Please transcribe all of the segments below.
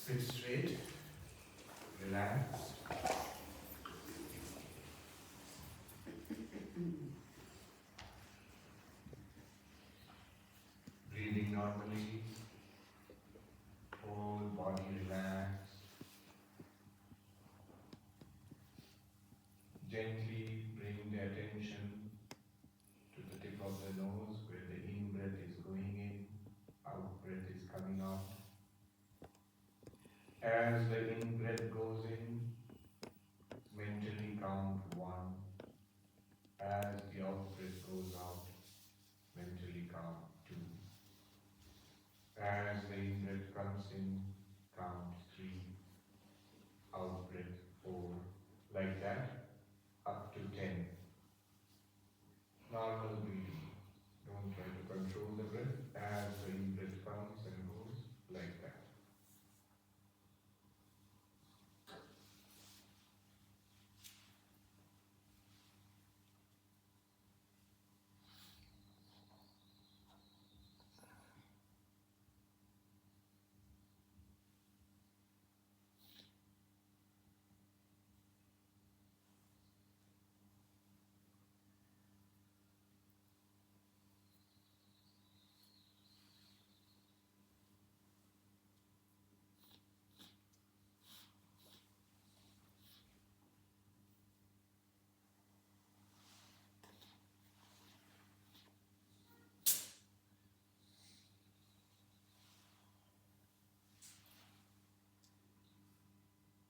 Sit straight, relax. Breathing normally, whole body relaxed. Gently bring the attention to the tip of the nose where the in-breath is going in, out-breath is coming out. As the in-breath goes in, mentally count 1. As the out-breath goes out, mentally count 2. As the in-breath comes in, count 3. Out-breath 4. Like that, up to 10. Normal breathing. Don't try to control the breath. As the in-breath comes and goes, like that.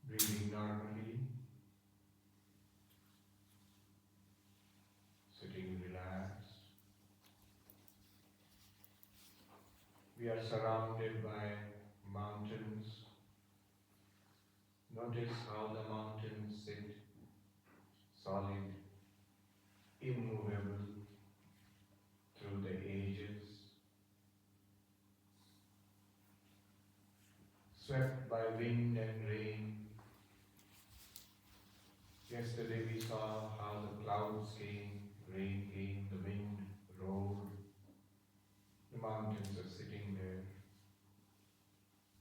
Breathing normally, sitting relaxed. We are surrounded by mountains. Notice how the mountains sit solid, immovable through the ages, swept by wind and rain. Yesterday we saw how the clouds came, rain came, the wind roared. The mountains are sitting there.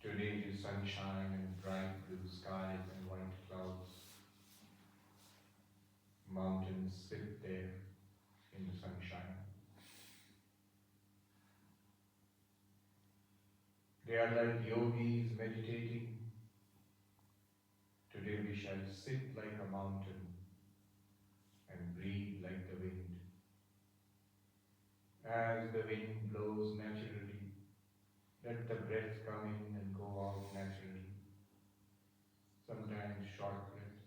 Today it is sunshine and bright blue skies and white clouds. Mountains sit there in the sunshine. They are like yogis meditating. Today we shall sit like a mountain and breathe like the wind. As the wind blows naturally, let the breath come in and go out naturally. Sometimes short breath,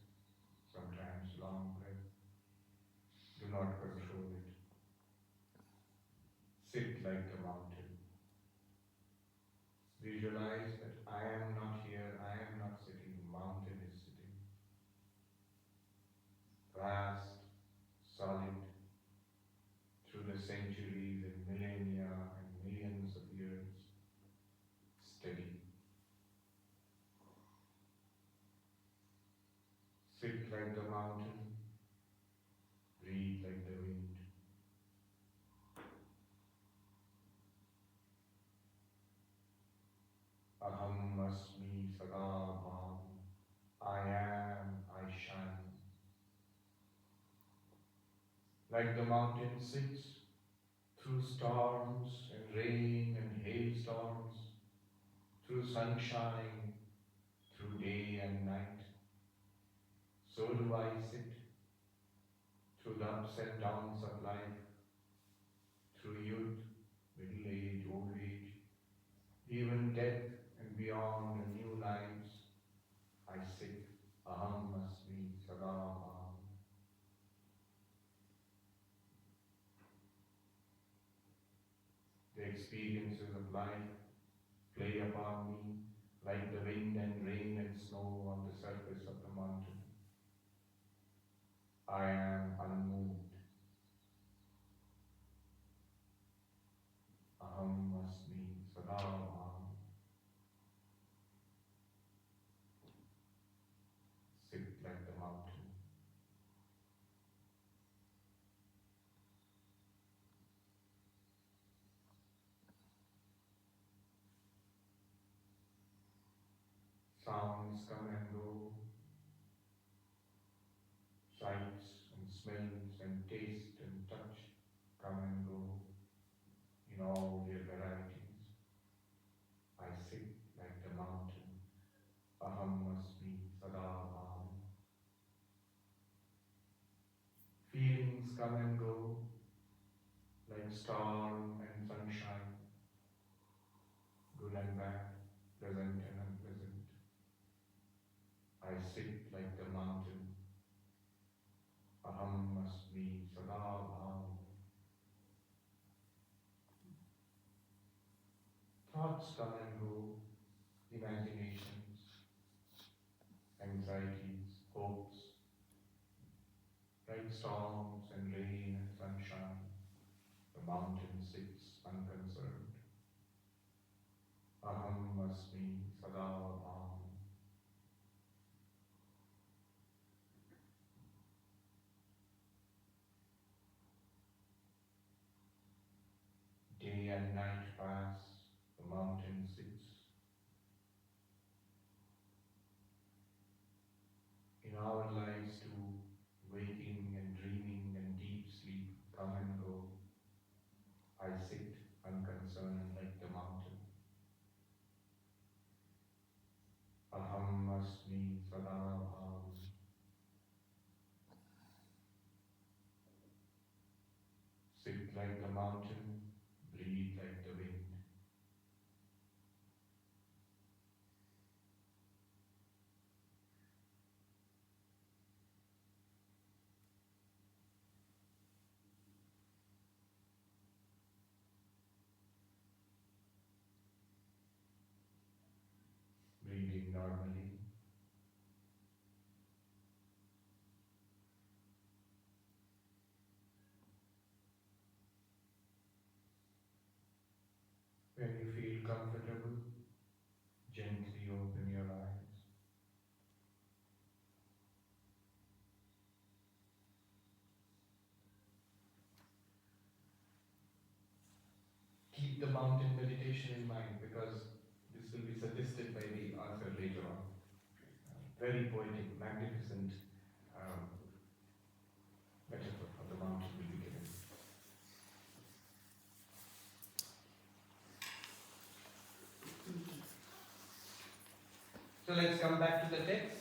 sometimes long breath. Do not control it. Sit like the mountain. Visualize that I am not here, I am not sitting, the mountain is sitting. Vast, solid, through the centuries and millennia and millions of years, steady. Sit like the mountain, breathe like the wind. Aham asmi Sarada. I am, I shine. Like the mountain sits through storms and rain and hailstorms, through sunshine, through day and night. So do I sit through the ups and downs of life, through youth, middle age, old age, even death and beyond the new lives. I sit. Aham asmi Sarada. The experiences of life play upon me like the wind and rain and snow on the surface of the mountain. I am unmoved. Aham asmi Sarada. Sit like the mountain. Sounds come and go. Sights and smells and taste and touch come and go in all their varieties. I sit like the mountain. Aham asmi sadabham. Feelings come and go like storm and sunshine, good and bad, pleasant and unpleasant. I sit like the mountain. Aham asmi sadabham. Thoughts come and go, imaginations, anxieties, hopes, like storms and rain and sunshine. The mountain sits unconcerned. Aham asmi sadabham. Day and night pass, the mountain sits. In our lives too, waking and dreaming and deep sleep come and go. I sit unconcerned like the mountain. Aham asmi sadabham. Sit like the mountain, breathe like the wind. Breathing normally. When you feel comfortable, gently open your eyes. Keep the mountain meditation in mind because this will be suggested by the author later on. Very poetic, magnificent metaphor of the mountain will be given. So let's come back to the text.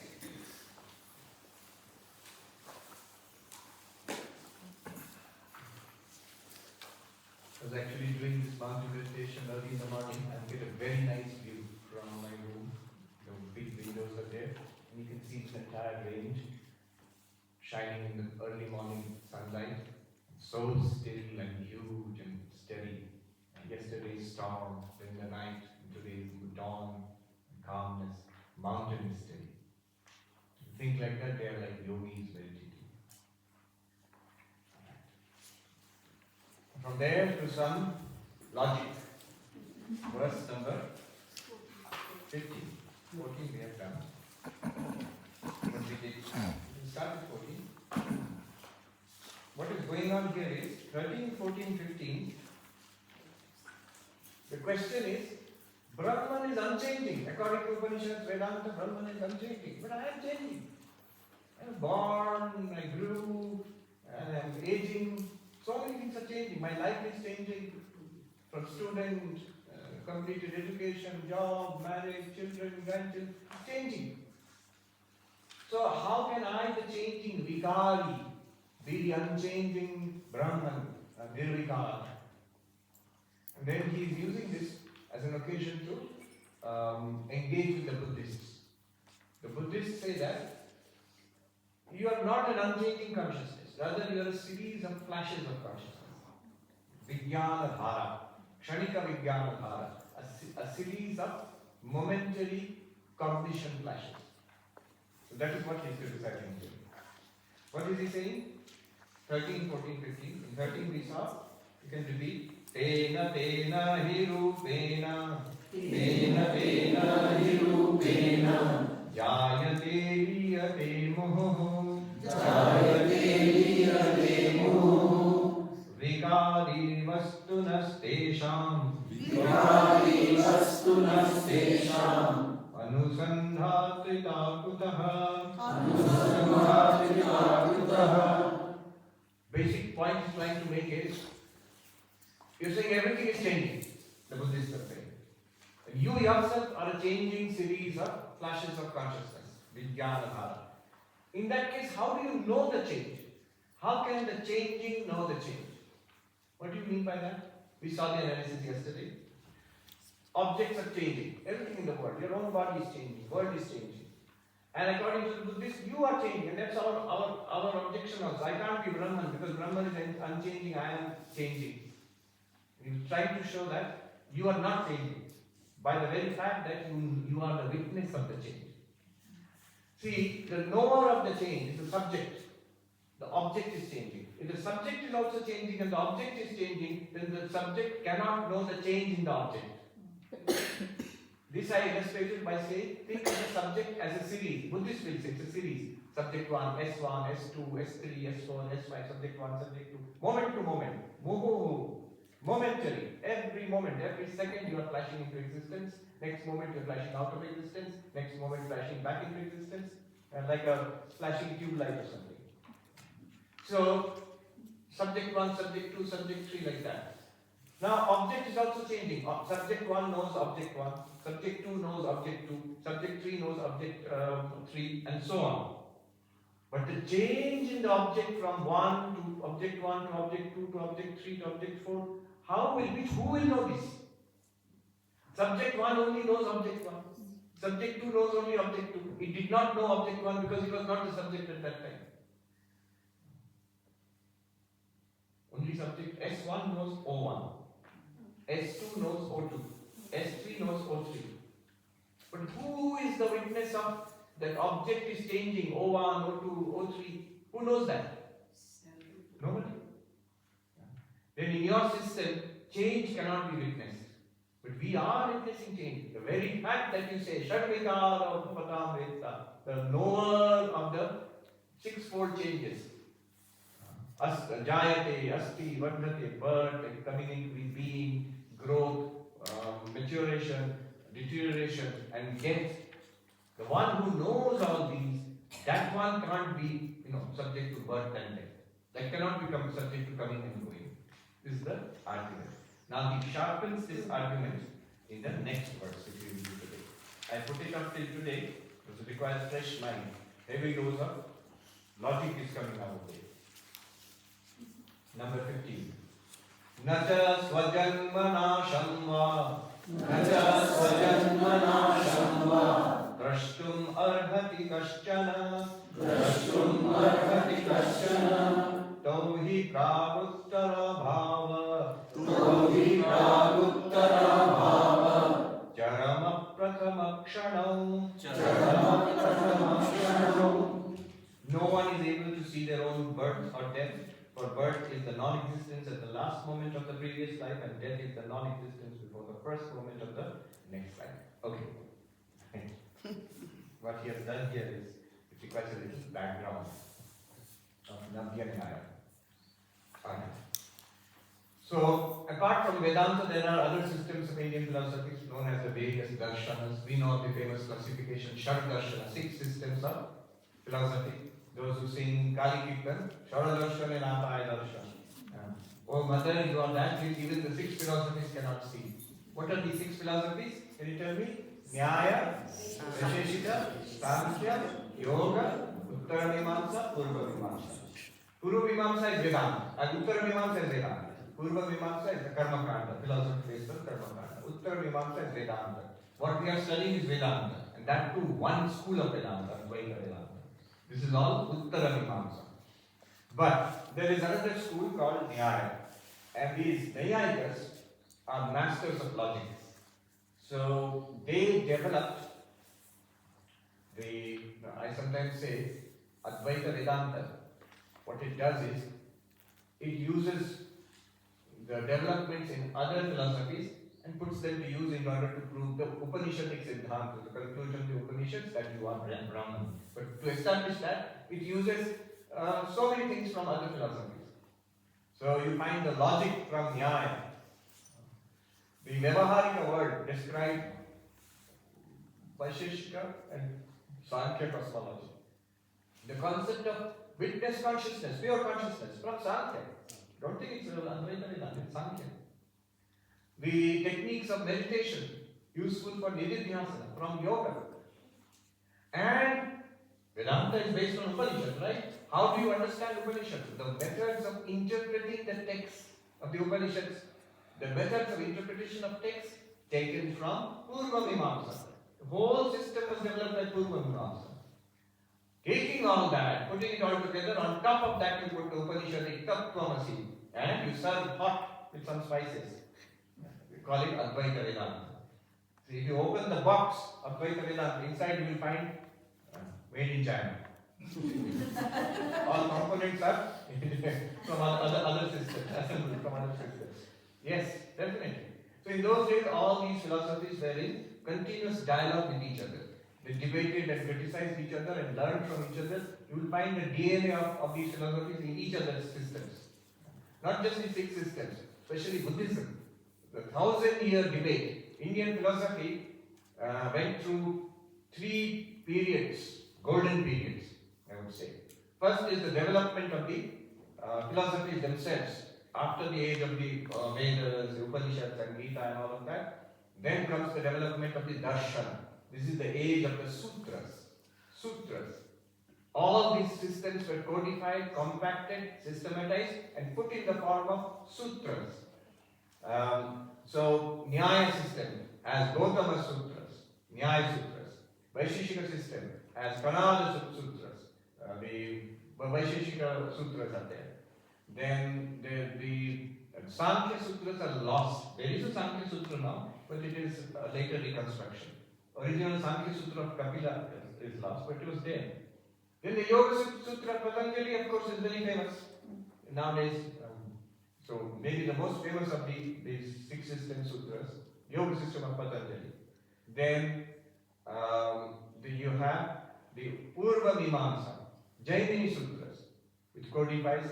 I was actually doing this mountain meditation early in the morning and get a very nice view from my room. The big windows are there and you can see the entire range shining in the early morning sunlight. So still and huge and steady. And yesterday's storm, then the night, and today's dawn and calmness. Mountain is steady. You think like that, they are like yogis meditating. From there to some logic. Verse number 15. 14 we have done. But we did start with 14. What is going on here is 13, 14, 15. The question is, Brahman is unchanging. According to Upanishads, Vedanta, Brahman is unchanging. But I am changing. I was born, I grew, and I am aging. So many things are changing. My life is changing. From student, completed education, job, marriage, children, grandchildren, it's changing. So how can I, the changing Vikari, be the unchanging Brahman, Nirvikar? And then he is using this as an occasion to engage with the Buddhists. The Buddhists say that you are not an unchanging consciousness, rather you are a series of flashes of consciousness. Vijnana dhara, Kshanika Vijnana dhara, a series of momentary cognition flashes. So that is what he is criticizing here. What is he saying? 13, 14, 15. In 13 we saw, you can repeat. Tena tena hi rupena jayate liyate moho vikari vastunastesham Anusandhatrita kutaha. Basic point he's trying to make is, you're saying everything is changing. The Buddhists are saying. And you yourself are a changing series of flashes of consciousness, vijnana bhara. In that case, how do you know the change? How can the changing know the change? What do you mean by that? We saw the analysis yesterday. Objects are changing. Everything in the world. Your own body is changing. World is changing. And according to the Buddhists, you are changing. And that's our objection also. I can't be Brahman because Brahman is unchanging. I am changing. He's trying to show that you are not changing by the very fact that you are the witness of the change. See, the knower of the change is the subject. The object is changing. If the subject is also changing and the object is changing, then the subject cannot know the change in the object. This I illustrated by saying, think of the subject as a series. Buddhists will say it's a series. Subject 1, S1, S2, S3, S4, S5, subject 1, subject 2. Moment to moment. Momentary. Every moment, every second you are flashing into existence. Next moment you are flashing out of existence. Next moment flashing back into existence. Like a flashing tube light or something. So, subject 1, subject 2, subject 3 like that. Now, object is also changing. Subject 1 knows object 1. Subject 2 knows object 2. Subject 3 knows object 3 and so on. But the change in the object from 1 to object 1 to object 2 to object 3 to object 4, who will know this? Subject 1 only knows object 1. Subject 2 knows only object 2. It did not know object 1 because it was not the subject at that time. Only subject S1 knows O1. S2 knows O2. S3 knows O3. But who is the witness of that object is changing? O1, O2, O3. Who knows that? Nobody. Then in your system, change cannot be witnessed. But we are witnessing change. The very fact that you say, Shadvikara Upatam Veta, the knower of the sixfold changes. Jayate, Asti, Vardhate, birth, coming into being, growth, maturation, deterioration, and death. The one who knows all these, that one can't be, subject to birth and death. That cannot become subject to coming and going. This is the argument. Now he sharpens this argument in the next verse, which we will do today. I put it up till today because it requires fresh mind. Heavy dose of logic is coming our way. Number 15. Nacha swajanmana shamva. Nacha swajanmana shamva. Drashtum arhati kaschana. Drashtum arhati kaschana. Tohi pravuttara bhava. Tohi pravuttara bhava. Charama prathama kshanam. Charama prathama kshanam. No one is able to see their own birth or death. For birth is the non-existence at the last moment of the previous life, and death is the non-existence before the first moment of the next life. Okay. What he has done here is, it requires a little background of Navya Nyaya. So, apart from Vedanta, there are other systems of Indian philosophy known as the various darshanas. We know the famous classification, Shad Darshana, 6 systems of philosophy. Those who sing Kali Kirtan, Sarada and Apaya Darshan. Oh mother, you are that which even the 6 philosophies cannot see. What are these 6 philosophies? Can you tell me? Nyaya, Visheshika, Sankhya, Yoga, Uttara Mimamsa, Purva Mimamsa. Purva Mimamsa is Vedanta, and Uttara Mimamsa is Vedanta. Purva Mimamsa is the Karma Kanda, philosophy based on Karma Kanda. Uttara Mimamsa is Vedanta. What we are studying is Vedanta, and that too one school of Vedanta, Advaita Vedanta. This is all Uttara Mimamsa. But there is another school called Nyaya. And these Nyayikas are masters of logic. So they developed I sometimes say, Advaita Vedanta. What it does is, it uses the developments in other philosophies and puts them to use in order to prove the Upanishadic Siddhanta, the conclusion of the Upanishads that you are Brahman. But to establish that, it uses so many things from other philosophies. So you find the logic from Nyaya. The Vyavaharika word describes Vaisheshika and Sankhya cosmology. The concept of witness consciousness, pure consciousness from Sankhya. Don't think it's Advaita Vedanta, it's Sankhya. The techniques of meditation useful for nididhyasana from yoga. And Vedanta is based on Upanishad, right? How do you understand Upanishad? The methods of interpreting the text of the Upanishads, the methods of interpretation of text taken from Purva Mimamsa. The whole system was developed by Purva Mimamsa. Taking all that, putting it all together, on top of that you put the Upanishadic Tapovan and you serve hot with some spices. We call it Advaita Vedanta. So if you open the box of Advaita Vedanta, inside you will find made in China. All components are from other systems, assembled from other systems. Yes, definitely. So in those days, all these philosophies were in continuous dialogue with each other. They debated and criticized each other and learned from each other. You will find the DNA of these philosophies in each other's systems. Not just in 6 systems, especially Buddhism. The 1,000-year debate. Indian philosophy went through 3 periods, golden periods, I would say. First is the development of the philosophies themselves. After the age of the Vedas, the Upanishads and Gita and all of that, then comes the development of the Darshana. This is the age of the Sutras. Sutras. All these systems were codified, compacted, systematized and put in the form of Sutras. So, Nyaya system has Gautama Sutras, Nyaya Sutras. Vaisheshika system has Kanada Sutras. The Vaisheshika Sutras are there. Then the Sankhya Sutras are lost. There is a Sankhya Sutra now, but it is a later reconstruction. Original Sankhya Sutra of Kapila is lost, but it was there. Then the Yoga Sutra of Patanjali, of course, is very famous nowadays. So maybe the most famous of these 6 system sutras, Yoga system of Patanjali. Then you have the Purva Mimamsa, Jainini Sutras, which codifies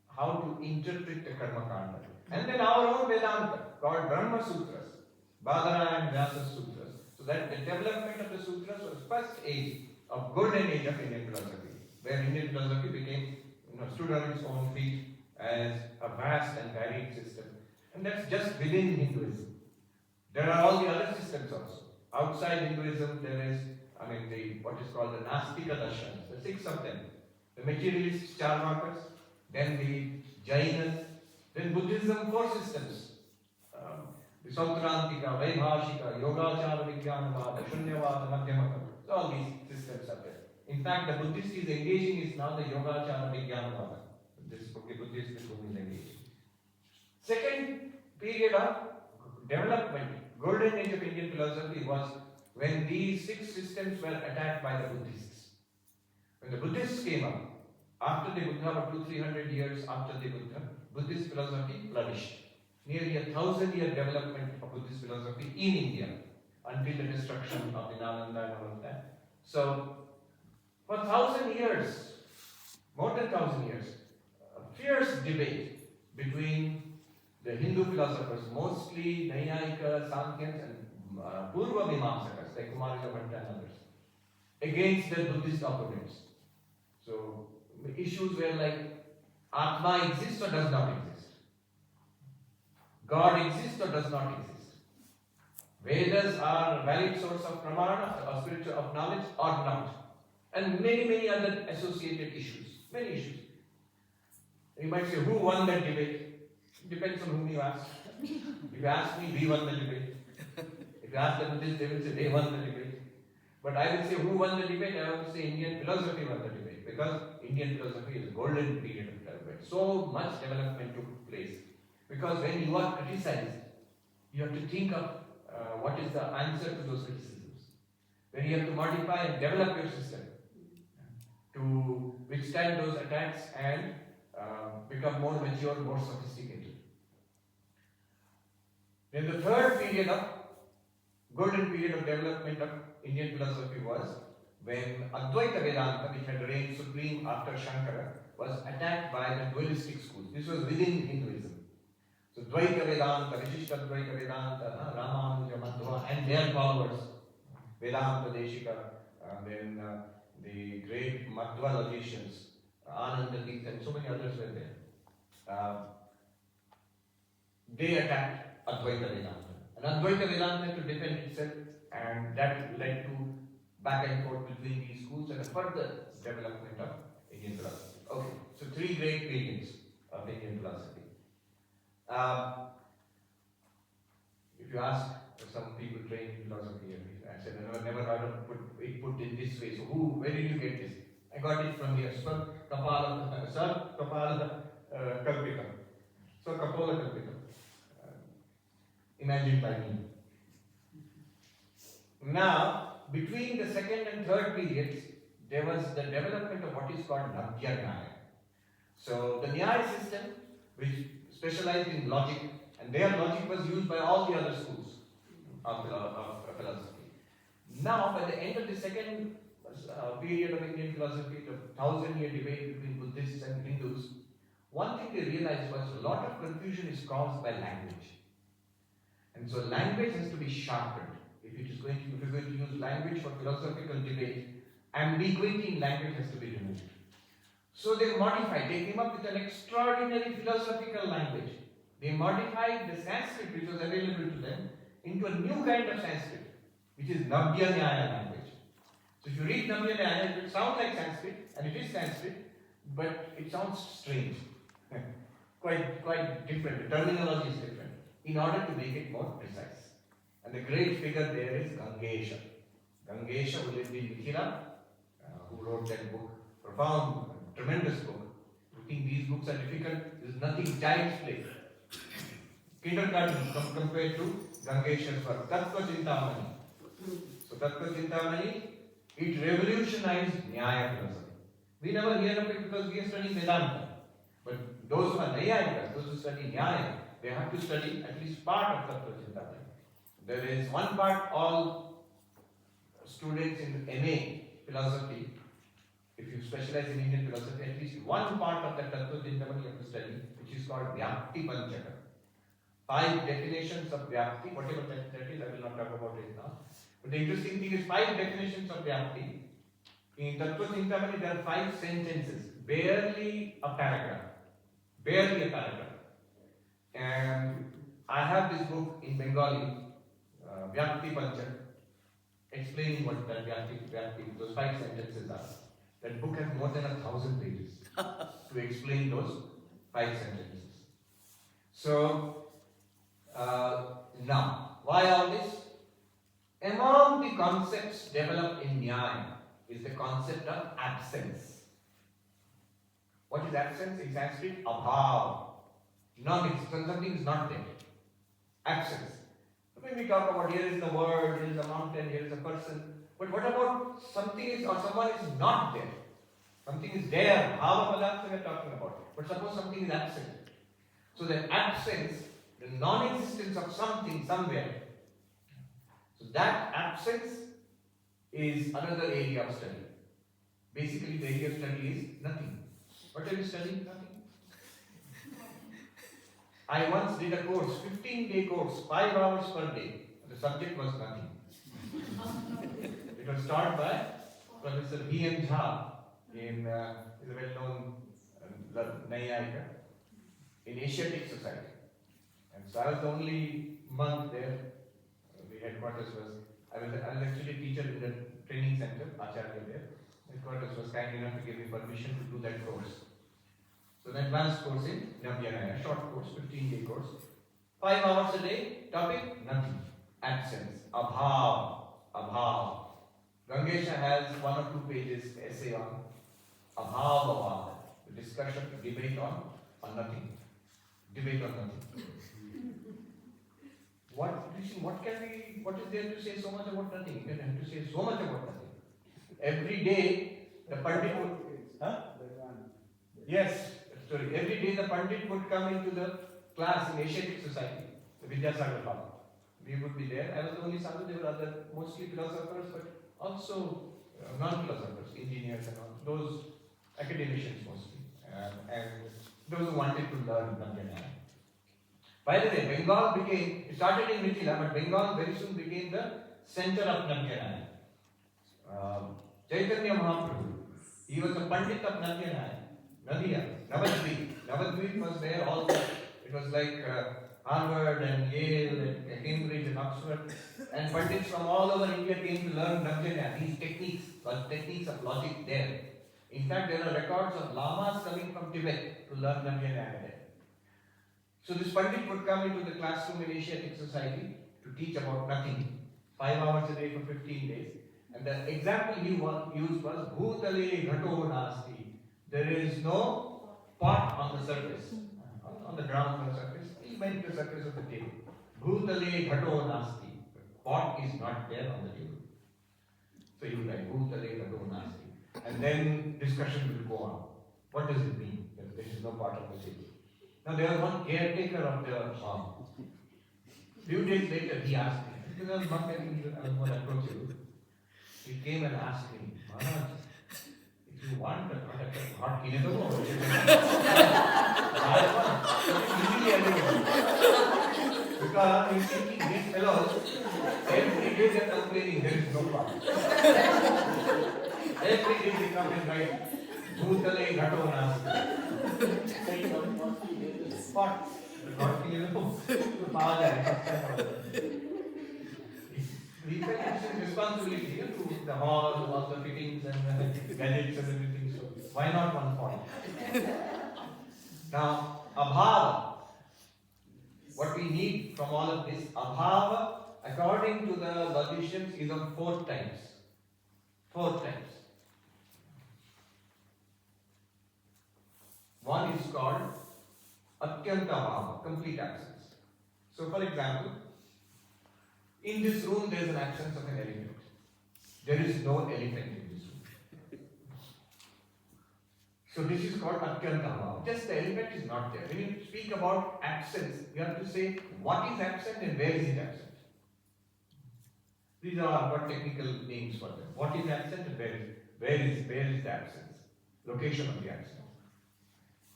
how to interpret the Karma Kanda. And then our own Vedanta, called Brahma Sutras, Badara and Vyasa Sutras. So that the development of the sutras was first age of golden age of Indian philosophy, where Indian philosophy became, stood on its own feet as a vast and varied system. And that's just within Hinduism. There are all the other systems also. Outside Hinduism, there is, what is called the Nastika Darshanas, the 6 of them. The materialists, Charvakas, then the Jainas, then Buddhism, 4 systems. The Sautrantika, Vaibhashika, Yogachara Vijnanavada, Shunyavada, Madhyamaka. So all these systems are there. In fact, the Buddhist is engaging is now the Yogachara Vijnanavada. This Buddhist is whom is engaging. Second period of development, golden age of Indian philosophy was when these 6 systems were attacked by the Buddhists. When the Buddhists came up, after the Buddha, about 200-300 years after the Buddha, Buddhist philosophy flourished. Nearly 1,000-year development of Buddhist philosophy in India until the destruction of the Nalanda and all of that. So, for 1,000 years, more than 1,000 years, a fierce debate between the Hindu philosophers, mostly Nayayika, Sankhyans and Purva Mimamsakas, like Kumarila Bhatta and others, against their Buddhist opponents. So, the issues were like, Atma exists or does not exist? God exists or does not exist? Vedas are a valid source of pramana, or spiritual of knowledge or not? And many other associated issues. Many issues. You might say, who won that debate? It depends on whom you ask. If you ask me, we won the debate. If you ask the Buddhists, they will say they won the debate. But I will say who won the debate? I will say Indian philosophy won the debate. Because Indian philosophy is a golden period of development. So much development took place. Because when you are criticized, you have to think of what is the answer to those criticisms. When you have to modify and develop your system to withstand those attacks and become more mature, more sophisticated. Then the third period of golden period of development of Indian philosophy was when Advaita Vedanta, which had reigned supreme after Shankara, was attacked by the dualistic schools. This was within Hinduism. So Dvaita Vedanta, Vishishta Dvaita Vedanta, Ramanuja, Madhva and their followers, Vedanta Deshika, then the great Madhva logicians, Ananda Tirtha, and so many others were there. They attacked Advaita Vedanta. And Advaita Vedanta to defend itself, and that led to back and forth between these schools and a further development of Indian philosophy. Okay, so three great periods of Indian philosophy. If you ask some people trained in philosophy, I said, I never heard of it put in this way. So where did you get this? I got it from here. Kapala Kalpita. So Kapala Kalpita. Imagined by me. Now, between the second and third periods, there was the development of what is called Navya Nyaya. So the Nyaya system, which specialized in logic, and their logic was used by all the other schools of philosophy. Now, by the end of the second period of Indian philosophy, the 1,000-year debate between Buddhists and Hindus, one thing they realized was a lot of confusion is caused by language. And so language has to be sharpened. If you're going to use language for philosophical debate, ambiguity in language has to be removed. So they came up with an extraordinary philosophical language. They modified the Sanskrit which was available to them into a new kind of Sanskrit, which is Navya Nyaya language. So if you read Navya Nyaya, it will sound like Sanskrit, and it is Sanskrit, but it sounds strange. quite different. The terminology is different, in order to make it more precise. And the great figure there is Gangesha. Gangesha, who lived in Mithila, who wrote that book, profound, tremendous book. You think these books are difficult? This is nothing child's play. Kindergarten compared to Gangesha's work. Tattva Chintamani. So Tattva Chintamani, it revolutionized Nyaya philosophy. We never hear of it because we are studying Vedanta. But those who are Nyayikas, those who study Nyaya, they have to study at least part of Tattva Chintamani. There is one part all students in MA philosophy, if you specialize in Indian philosophy, at least one part of that Tattva Chintamani you have to study, which is called Vyapti Panchaka. 5 definitions of Vyapti, whatever that is, I will not talk about it now. But the interesting thing is 5 definitions of Vyapti. In Tattva Chintamani, there are 5 sentences, barely a paragraph. Barely a paragraph. And I have this book in Bengali, Vyapti Panchaka, explaining what that Vyapti, those 5 sentences are. That book has more than 1,000 pages to explain those 5 sentences. So, now, why all this? Among the concepts developed in Nyaya is the concept of absence. What is absence? In Sanskrit, abhav. Non-existence, something is not there. Absence. When we talk about here is the world, here is a mountain, here is a person, but what about something is or someone is not there? Something is there, bhava padartha we are talking about. But suppose something is absent. So the absence, the non-existence of something somewhere. So that absence is another area of study. Basically the area of study is nothing. What are you studying? Nothing. I once did a course, 15-day course, 5 hours per day. The subject was nothing. It was taught by Professor B.M. Jha, is a well-known Nayayika in Asiatic Society. And so I was the only monk there. The headquarters was, I was actually a teacher in the training center, Acharya there. Headquarters was kind enough to give me permission to do that course. So an advanced course in Navya Nyaya, short course, 15-day course. 5 hours a day, topic, nothing. Absence, abhav. Gangesha has 1 or 2 pages essay on abhav, the discussion, debate on nothing. Debate on nothing. What is there to say so much about nothing? You can have to say so much about nothing. Every day, the Pandit would... Huh? Yes, sorry. Every day the Pandit would come into the class in Asiatic Society, the Vidyasagar Hall. We would be there. I was the only sadhu. There were other, mostly philosophers, but also non-philosophers, engineers and all. Those academicians mostly. And those who wanted to learn Navya Nyaya. By the way, Bengal it started in Mithila, but Bengal very soon became the center of Navyanaya. Chaitanya Mahaprabhu, he was a Pandit of Navyanaya. Navadvip. Navadvip was there also. It was like Harvard and Yale and Cambridge and Oxford. And Pandits from all over India came to learn Navyanaya. These techniques of logic there. In fact, there are records of lamas coming from Tibet to learn Navyanaya there. So this Pandit would come into the classroom in Asiatic Society to teach about nothing, 5 hours a day for 15 days. And the example he used was Bhutale Ghato Nasti. There is no pot on the surface, on the ground on the surface. He meant the surface of the table. Bhutale Ghato Nasti. Pot is not there on the table. So he would like Bhutale Ghato Nasti. And then discussion will go on. What does it mean that there is no pot on the table? Now there was one caretaker of the farm. Few days later he asked me, because I was not getting more approachable. He came and asked me, Maharaj, if you want the product of hot kineko, easily available. Because he's thinking these fellows, every day they are complaining there is no pot. Every day they come and write, Bhutale Ghato Nasti. Pot. Hot kineko, power there. We felt it's a responsibility to the hall, all the fittings and gadgets and everything. So why not one point? Now, abhava. What we need from all of this, abhava, according to the logicians, is of 4 times. 4 times. One is called atyanta abhava, complete absence. So, for example, in this room there is an absence of an elephant. There is no elephant in this room. So this is called atyanta abhava. Just the elephant is not there. When you speak about absence, you have to say what is absent and where is it absent. These are what technical names for them. What is absent and where is the absence? Location of the absence.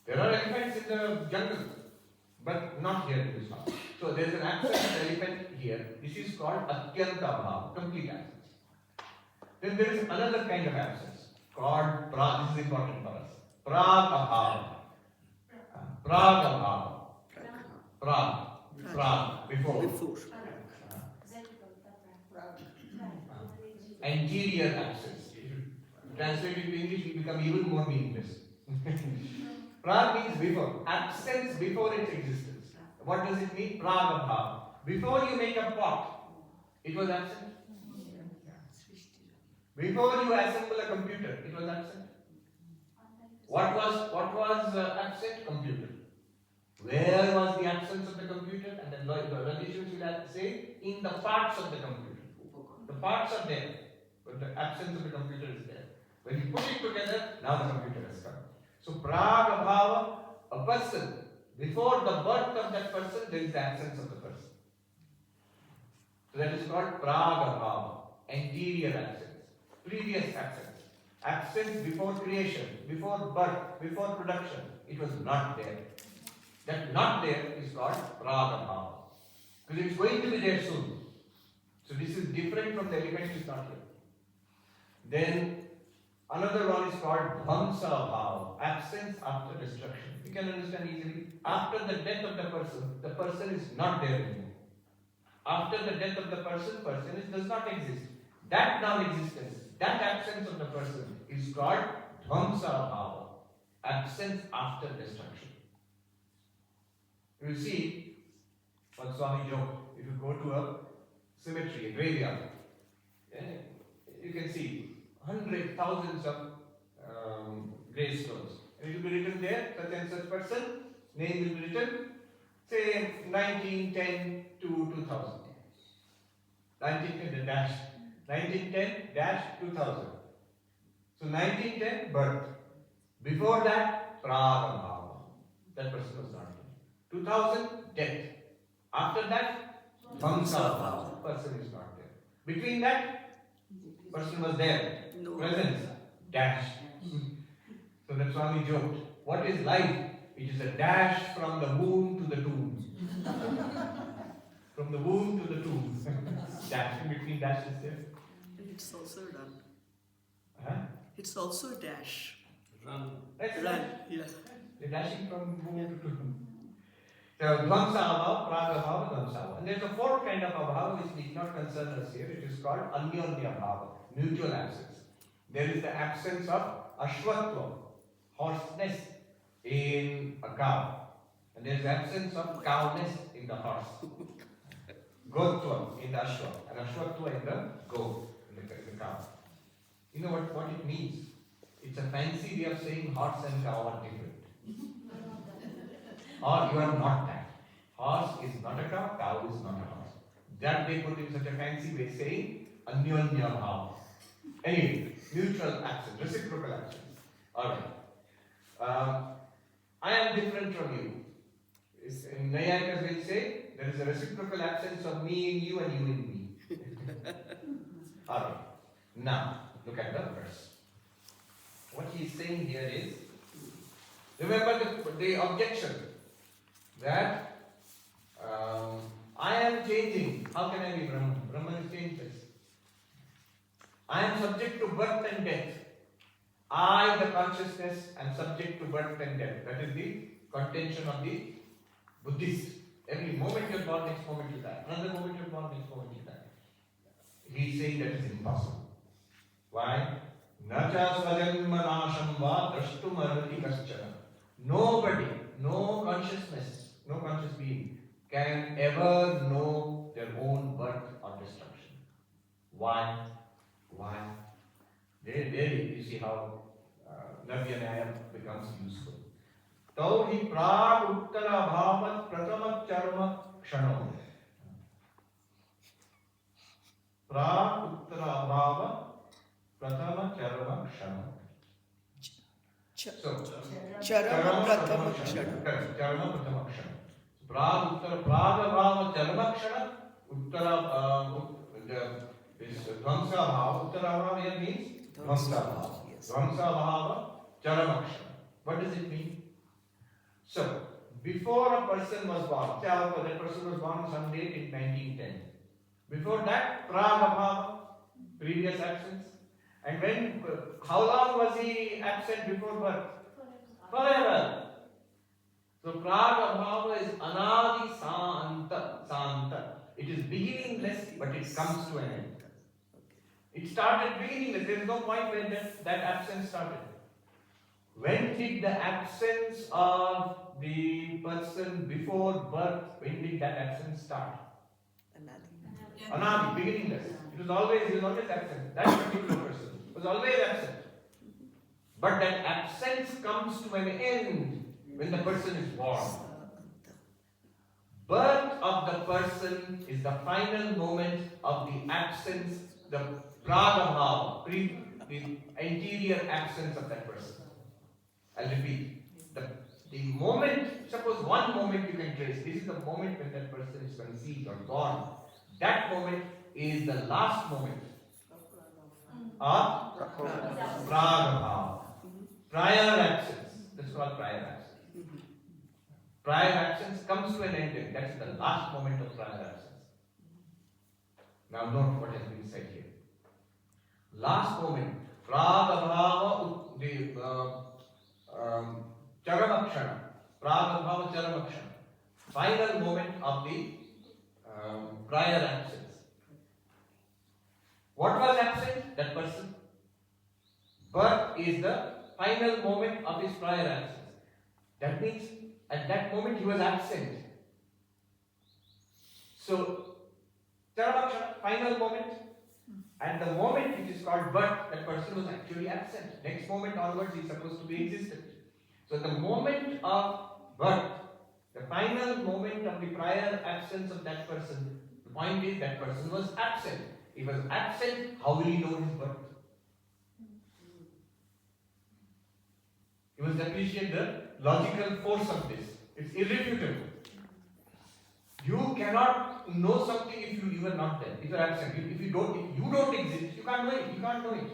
There are elephants in the jungle, but not here in this house. So there is an absent elephant here. This is called atyanta abhava, complete absence. Then there is another kind of absence called prag. This is important for us. Prag abhava. Prag abhava. Prag. Before. Anterior absence. If you translate it to English, it will become even more meaningless. Prag means before. Absence before its existence. What does it mean? Prag abhava. Before you make a pot, it was absent. Before you assemble a computer, it was absent. What was absent? Computer. Where was the absence of the computer? And then the logicians will say, in the parts of the computer. The parts are there, but the absence of the computer is there. When you put it together, now the computer has come. So, prag abhava, a person. Before the birth of that person, there is the absence of the person. So that is called prag abhava, anterior absence, previous absence. Absence before creation, before birth, before production. It was not there. That not there is called prag abhava. Because it's going to be there soon. So this is different from the elephant is not here. Then another one is called dhamsa abhava, absence after destruction. You can understand easily. After the death of the person is not there anymore. After the death of the person does not exist. That non-existence, that absence of the person is called dhamsa abhava, absence after destruction. You see, what Swami joked, if you go to a cemetery, a graveyard, you can see hundreds, thousands of gravestones. And it will be written there, such and such person, name will be written, say 1910 to 2000. 1910-2000. So 1910, birth. Before that, prag abhava. That person was not there. 2000, death. After that, dhamsa abhava. Person is not there. Between that, person was there. Presence, dash. So that's why we joked. What is life? It is a dash from the womb to the tomb. From the womb to the tomb. Dash in between dash is there. It's also run. Huh? It's also dash. Run. That's Run. right. Yeah. They're dashing from womb to tomb. So Dvamsa Abhava, Praga Bhava, Dvamsa Abhava. And there's a fourth kind of Abhava which did not concern us here. It is called Anyonya Bhava, mutual absence. There is the absence of Ashwatva, horseness in a cow. And there is absence of cowness in the horse. Gotva in the Ashwa, and Ashwatva in the goat, in the cow. You know what it means? It's a fancy way of saying horse and cow are different. Or you are not that. Horse is not a cow, cow is not a horse. That they put in such a fancy way saying Anyonya Bhava. Anyway, mutual absence, reciprocal absence. Alright. I am different from you. In Nayayikas will say there is a reciprocal absence of me in you and you in me. Alright. Now, look at the verse. What he is saying here is, remember the objection that I am changing. How can I be Brahman? Brahman is changeless. I am subject to birth and death. I, the consciousness, am subject to birth and death. That is the contention of the Buddhist. Every moment you are born, next moment you die. Another moment you are born, next moment you die. He is saying that is impossible. Why? Nacha svajanmanasham va drashtum arhati kaschana. Nobody, no consciousness, no conscious being can ever know their own birth or destruction. Why? There you see how Navyanaya becomes useful. Tau hi prag uttara bhavat pratama charma kshano. Prag uttara bhavat pratama charma kshano. Charama prathama kshana. Correct. Charma pratama kshana. Prag uttara praga bhava charma kshana. Uttara this Dvamsa Bhava, Uttara Bhava here means Dvamsa Bhava. Dvamsa Bhava, Charamakshana. What does it mean? So, before a person was born, say that person was born some date in 1910. Before that, Praga Bhava, previous absence. And when, how long was he absent before birth? Forever. So, Praga Bhava is Anadi Santa. It is beginningless, but it comes to an end. It started beginningless. There is no point when that absence started. When did the absence of the person before birth, when did that absence start? Anadi, beginningless. He was always absent. That particular person was always absent. But that absence comes to an end when the person is born. Birth of the person is the final moment of the absence, the pragabhava, the interior absence of that person. I'll repeat. The moment, suppose one moment you can trace, this is the moment when that person is conceived or born. That moment is the last moment of pragabhava. Prior absence. That's called prior absence. Prior absence comes to an end. That is the last moment of prior absence. Now note what has been said here. Last moment, pragabhava, the charamakshana, pragabhava charamakshana, final moment of the prior absence. What was absent? That person. Birth is the final moment of his prior absence. That means at that moment he was absent. So, charamakshana, final moment. At the moment which is called birth, that person was actually absent. Next moment onwards he is supposed to be existent. So the moment of birth, the final moment of the prior absence of that person, the point is that person was absent. He was absent, how will he know his birth? You must appreciate the logical force of this. It's irrefutable. You cannot know something if you are not there. If you are absent. If you don't exist, you can't know it. You can't know it.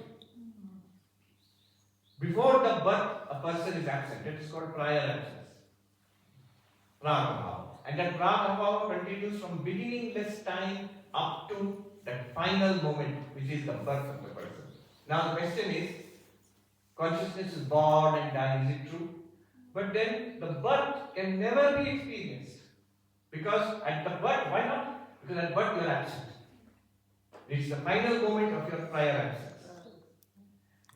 Before the birth, a person is absent. It is called prior absence. Pragabhava. And that Tapovan continues from beginningless time up to that final moment, which is the birth of the person. Now the question is, consciousness is born and dies, is it true? But then the birth can never be experienced. Because at the birth, why not? Because at birth you are absent. It is the final moment of your prior absence.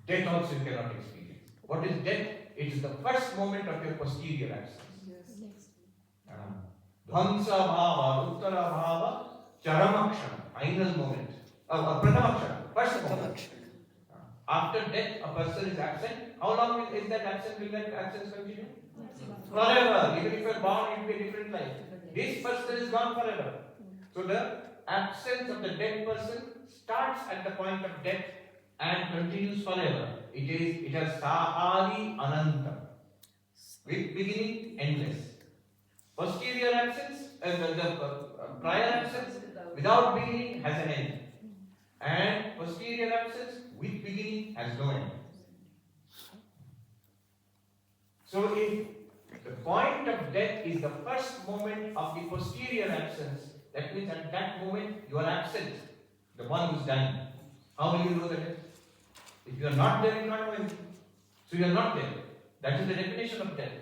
Death also you cannot experience. What is death? It is the first moment of your posterior absence. Dhamsa bhava, uttara bhava, charamakshana, final moment. Prathamakshana, first moment. After death, a person is absent. How long is that absence? Will that absence continue? Forever. Even if you are born, it will be a different life. This person is gone forever. So the absence of the dead person starts at the point of death and continues forever. It has Sahadi Ananta. With beginning, endless. Posterior absence, the prior absence without beginning has an end. And posterior absence with beginning has no end. So if the point of death is the first moment of the posterior absence, that means at that moment you are absent, the one who is dying. How will you know that? If you are not there, you cannot know anything. So you are not there. That is the definition of death.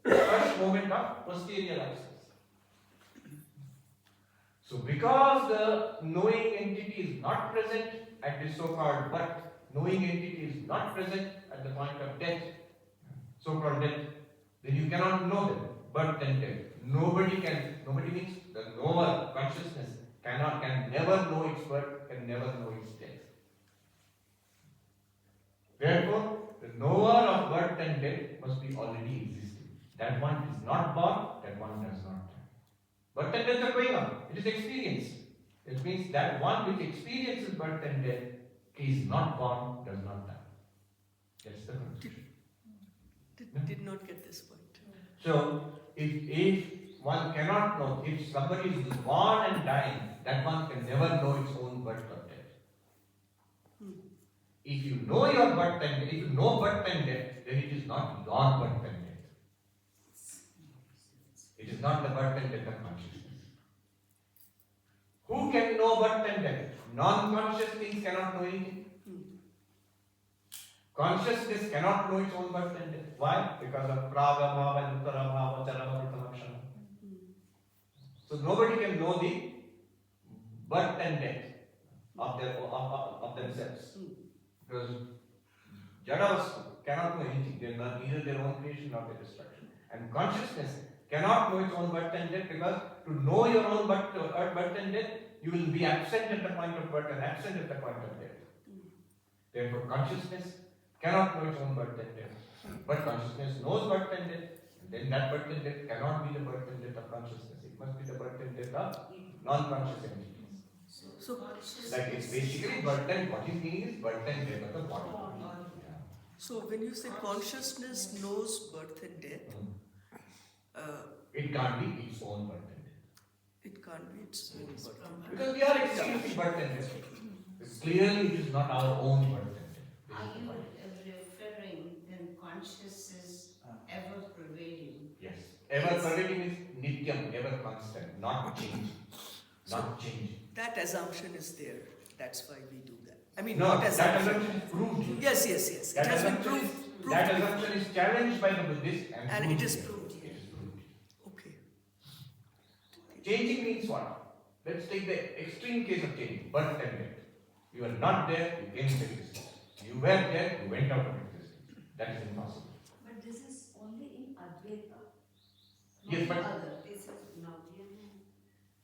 First moment of posterior absence. So because the knowing entity is not present at the so-called birth, knowing entity is not present at the point of death, so-called death, then you cannot know them, birth and death. Nobody means the knower, consciousness, can never know its birth, can never know its death. Therefore, the knower of birth and death must be already existing. That one is not born, that one does not die. Birth and death are going on. It is experience. It means that one which experiences birth and death is not born, does not die. That's the conclusion. Did not get this point. So, if one cannot know, if somebody is born and dying, that one can never know its own birth or death. If you know your birth and death, if you know birth and death, then it is not your birth and death. It is not the birth and death of consciousness. Who can know birth and death? Non-conscious things cannot know anything. Consciousness cannot know its own birth and death. Why? Because of praga bhava and uttara bhava, charamakritamakshana. So nobody can know the birth and death of themselves. Because Jadavastu cannot know anything. They are neither their own creation nor their destruction. And consciousness cannot know its own birth and death, because to know your own birth and death, you will be absent at the point of birth and absent at the point of death. Therefore, consciousness cannot know its own birth and death. But consciousness knows birth and death. And then that birth and death cannot be the birth and death of consciousness. It must be the birth and death of non-conscious entities. So like it's basically birth and what is meaning is birth and death of the body. Yeah. So when you say consciousness knows birth and death, it can't be its own birth and death. It can't be its own birth and death. Because we are experiencing birth and death. Clearly it is not our own birth and death. Are you referring then conscious is ever prevailing? Yes. Ever prevailing is nityam, ever constant, not change. Not change. That assumption is there. That's why we do that. I mean, No, not that assumption. assumption is proved. Yes. It That has been assumption proved. is- That assumption is challenged by the Buddhist And it is proved. It is proved. Okay. Changing means what? Let's take the extreme case of changing, birth and death. You are not there, you came into existence. You were there, you went out of existence. That is impossible. But this is only in Advaita. Yes, but This is Navya.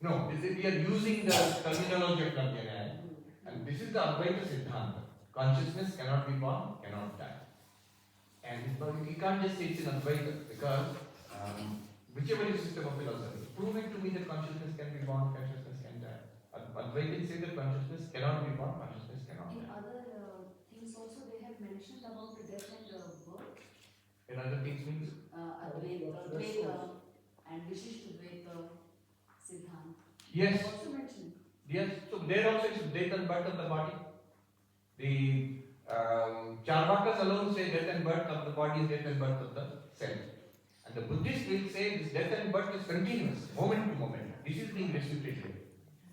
no, we are using the terminology of Navya, and this is the Advaita Siddhanta. Consciousness cannot be born, cannot die. And you can't just say it's in Advaita, because whichever is system of philosophy, prove it to me that consciousness can be born, consciousness can die. Advaitins say that consciousness cannot be born, consciousness cannot In die. other things also they have mentioned about the death and birth. In other things means Advaita and Vishishtadvaita Siddhanta. yes. They also mentioned. Yes, so there also is death and birth of the body. The Charvakas alone say death and birth of the body is death and birth of the self. And the Buddhist will say this death and birth is continuous, moment to moment. This is being refuted here.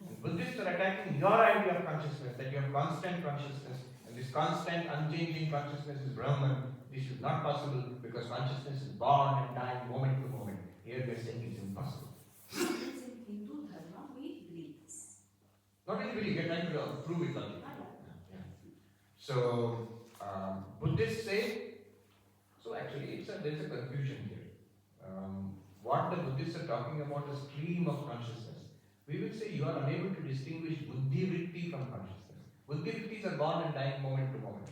And Buddhists are attacking your idea of consciousness, that you have constant consciousness, and this constant, unchanging consciousness is Brahman. This is not possible because consciousness is born and dying moment to moment. Here we are saying it's impossible. In Hindu Dharma, we believe this. Not only believe, we are trying to prove it logically. Yeah. So, Buddhists say, so actually there is a confusion here. What the Buddhists are talking about is stream of consciousness. We will say you are unable to distinguish buddhi vritti from consciousness. Buddhi vrittis are born and dying moment to moment.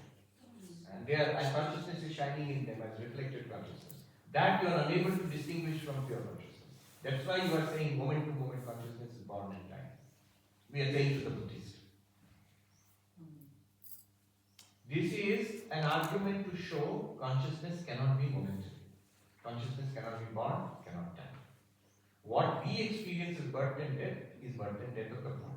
And consciousness is shining in them as reflected consciousness. That you are unable to distinguish from pure consciousness. That's why you are saying moment to moment consciousness is born and dying. We are saying to the Buddhist. This is an argument to show consciousness cannot be momentary. Consciousness cannot be born, cannot die. What we experience as birth and death is birth and death of the body.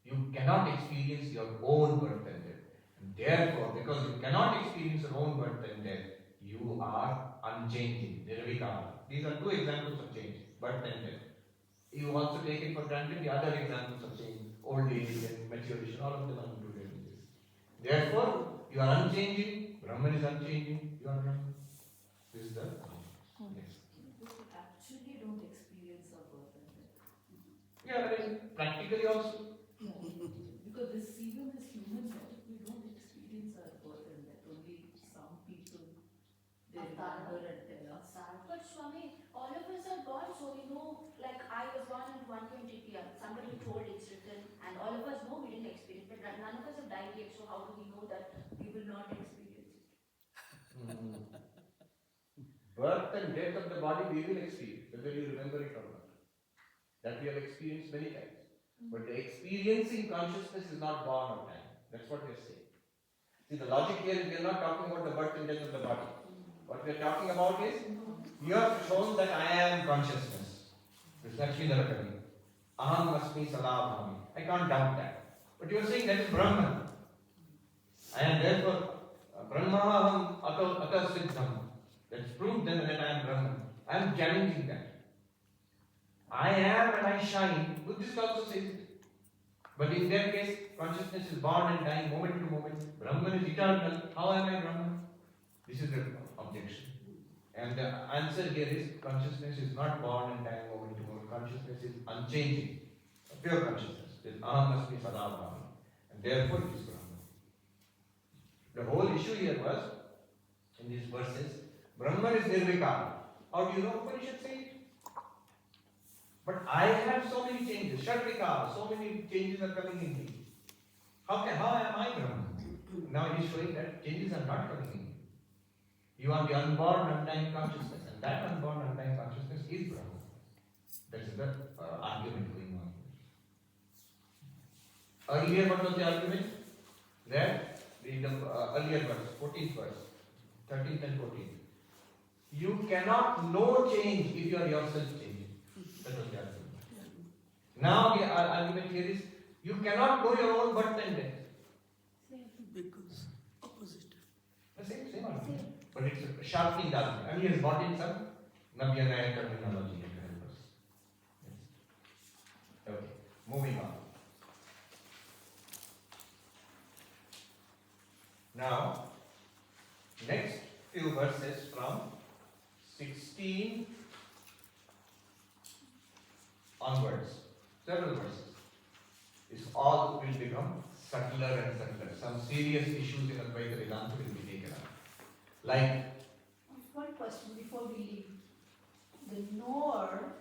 You cannot experience your own birth and death. And therefore, because you cannot experience your own birth and death, you are unchanging, nirvikara. These are two examples of change, birth and death. You also take it for granted the other examples of change, old age and maturation, all of them are included in this. Therefore, you are unchanging, Brahman is unchanging, you are Brahman. This is the yes. We actually don't experience our birth and death. Yeah, I mean, practically also. Yeah. Because even this human life, we don't experience our birth and death. Only some people, they remember and tell us. But Swami, all of us are born, so we know, like I was born at 120 p.m. Somebody told it's written, and all of us know we didn't experience it, but none of us have died yet, so how do we know that we will not experience it? Birth and death of the body we will experience, whether you remember it or not. That we have experienced many times. But the experiencing consciousness is not born of time. That's what we are saying. See, the logic here is we are not talking about the birth and death of the body. What we are talking about is, you have shown that I am consciousness. This is actually Narakami. Aham asmi sadabhami. I can't doubt that. But you are saying that is Brahman. I am therefore Brahmaham ata siddham. That's proved then that I am Brahman. I am challenging that. I am and I shine. Buddhist also says it. But in their case, consciousness is born and dying moment to moment. Brahman is eternal. How am I Brahman? This is the objection. And the answer here is consciousness is not born and dying moment to moment. Consciousness is unchanging. A pure consciousness. This aham asmi sadabhami. And therefore it is Brahman. The whole issue here was, in these verses, Brahman is nirvikara. How do you know? Upanishad say it. But I have so many changes. Shatvikara, so many changes are coming in me. How am I Brahman? Now he is showing that changes are not coming in me. You are the unborn, undying consciousness, and that unborn, undying consciousness is Brahman. That is the argument going on here. Earlier, what was the argument? That the earlier verse, 14th verse, 13th and 14th. You cannot know change if you are yourself changing. That was the argument. Now the argument here is, you cannot know your own birth and death. Because opposite. The same argument. But it's a sharpening argument. And he has brought in some Navyanaya terminology to help us. Yes. Okay, moving on. Now, next few verses from 16 onwards, several verses, is all will become subtler and subtler. Some serious issues in Advaita Vedanta will be taken up. Like, One question before we leave. The knower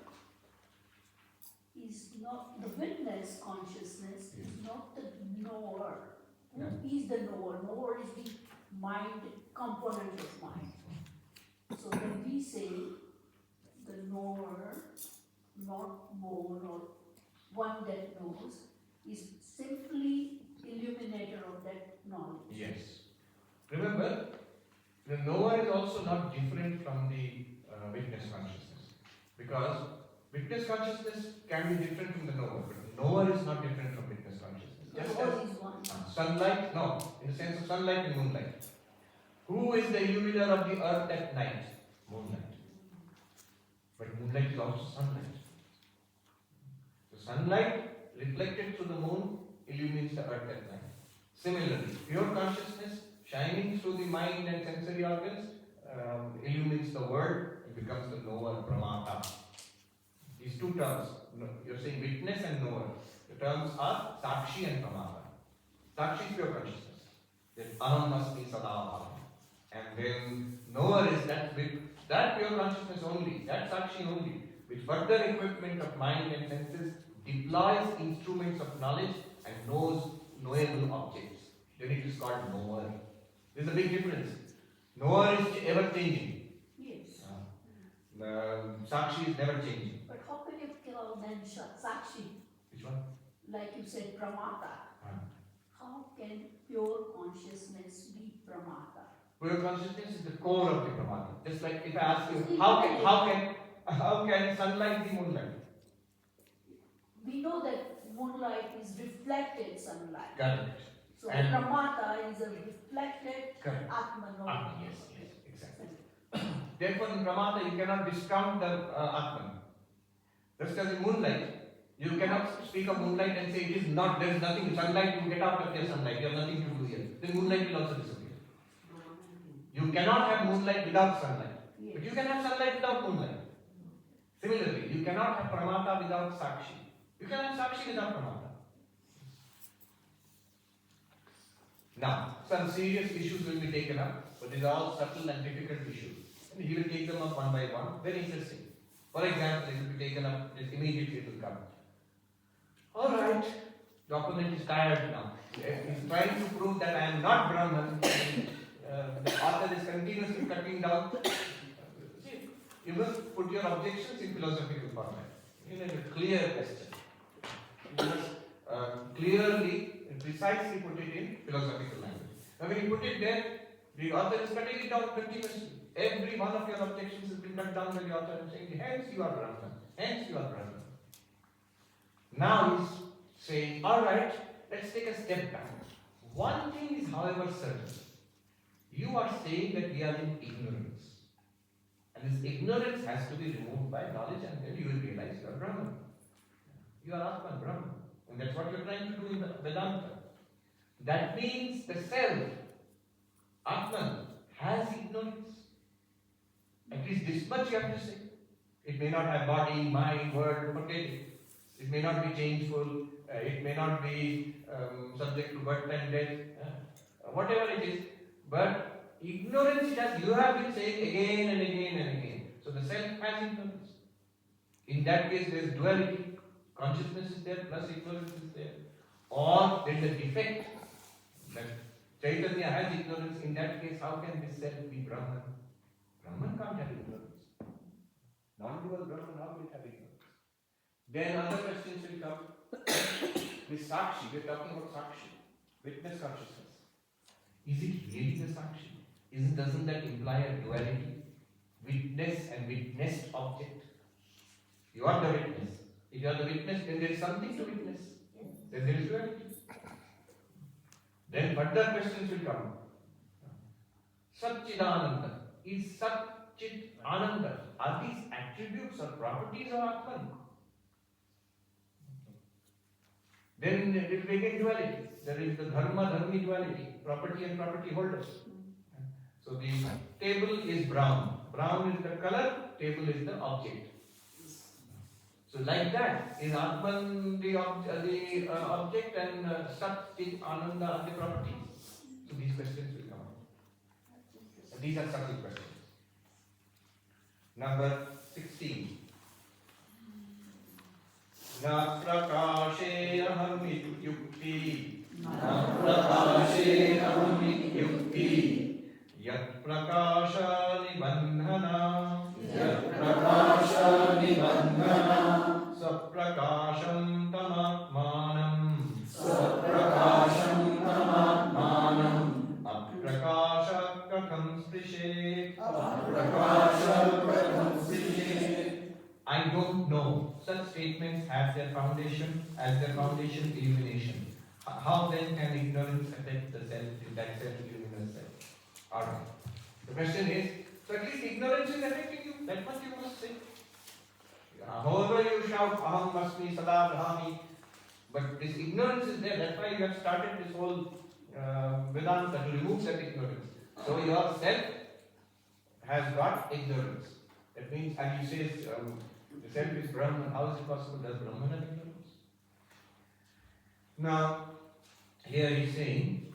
is not, the witness consciousness is not the knower. Who is the knower? Knower is the mind, component of mind. So when we say the knower, not born or one that knows, is simply illuminator of that knowledge. yes. Remember, the knower is also not different from the witness consciousness. Because witness consciousness can be different from the knower, but the knower is not different from witness consciousness. The Just knower as is one. sunlight, no, in the sense of sunlight and moonlight. Who is the illuminer of the earth at night? Moonlight. But moonlight is also sunlight. So sunlight reflected through the moon illumines the earth at night. Similarly, pure consciousness shining through the mind and sensory organs illumines the world and becomes the knower, pramata. These two terms, you're saying witness and knower. The terms are sakshi and pramata. Sakshi is pure consciousness. Then aham asmi sada aham. And then knower is that pure consciousness only, that sakshi only, with further equipment of mind and senses, deploys instruments of knowledge and knows knowable objects. Then it is called knower. There's a big difference. Knower is ever changing. Yes. Sakshi is never changing. But how can you kill then Sakshi? Which one? Like you said, Pramata. How can pure consciousness be Pramata? Pure consciousness is the core of the pramata. Just like if I ask you, how can sunlight be moonlight? We know that moonlight is reflected sunlight. Correct. So And- Pramata is a reflected Correct. Atman. Yes, exactly. Therefore, in pramata you cannot discount the Atman. Just as in moonlight, you cannot speak of moonlight and say it is not, there is nothing, sunlight, you get out of your sunlight, you have nothing to do here. Then moonlight will also disappear. You cannot have moonlight without sunlight. Yes. But you can have sunlight without moonlight. Similarly, you cannot have pramata without sakshi. You can have sakshi without pramata. Now, some serious issues will be taken up, but these are all subtle and difficult issues. And he will take them up one by one. Very interesting. For example, it will be taken up, immediately it will come. Alright, the opponent is tired now. He is trying to prove that I am not Brahman. The author is continuously cutting down. See, you must put your objections in philosophical format. You need a clear question. You must clearly and precisely put it in philosophical language. Now when you put it there, the author is cutting it down continuously. Every one of your objections has been cut down by the author and saying, hence you are Brahman, hence you are Brahman. Now he's saying, alright, let's take a step back. One thing is however certain. You are saying that we are in ignorance. And this ignorance has to be removed by knowledge, and then you will realize you are Brahman. You are Atman, Brahman. And that's what you are trying to do in the Vedanta. That means the self, Atman, has ignorance. At least this much you have to say. It may not have body, mind, word, forget it. It may not be changeful. It may not be subject to birth and death. Whatever it is. But ignorance it has, you have been saying again and again and again. So the self has ignorance. In that case there is duality. Consciousness is there plus ignorance is there. Or there is a defect. That Chaitanya has ignorance. In that case, how can this self be Brahman? Brahman can't have ignorance. Non-dual Brahman, how will it have ignorance? Then other questions will come. This Sakshi, we are talking about Sakshi, witness consciousness. Is it really the Sakshi? Doesn't that imply a duality? Witness and witnessed object. You are the witness. If you are the witness, then there is something to witness. Then there is duality. Then further questions will come. Satchidananda. Is Satchit Ananda? Are these attributes or properties of Atman? Then it will begin duality. There is the dharma-dharmi duality, property and property holders. So the table is brown. Brown is the color, table is the object. So like that, is Atman the object and Sat-Chit Ananda are the properties? So these questions will come up. And these are subtle questions. Number 16. Na prakashe ahamityukti. Na prakashe ahamityukti. Yat prakasha nibandhana. Yat prakasha nibandhana. Saprakasham tamatmanam. Saprakasham tamatmanam. Aprakasha katham sprishe. Aprakasha katham sprishe. I don't know. Such statements have their foundation, illumination. How then can ignorance affect the self, that self-luminous self? Alright. The question is, so at least ignorance is affecting you. That much you must say. However you shout, aham asmi sada brahmi, but this ignorance is there. That's why you have started this whole Vedanta to remove that ignorance. So your self has got ignorance. That means, and you say the self is Brahman. How is it possible? Does Brahman have ignorance? Now, here he is saying,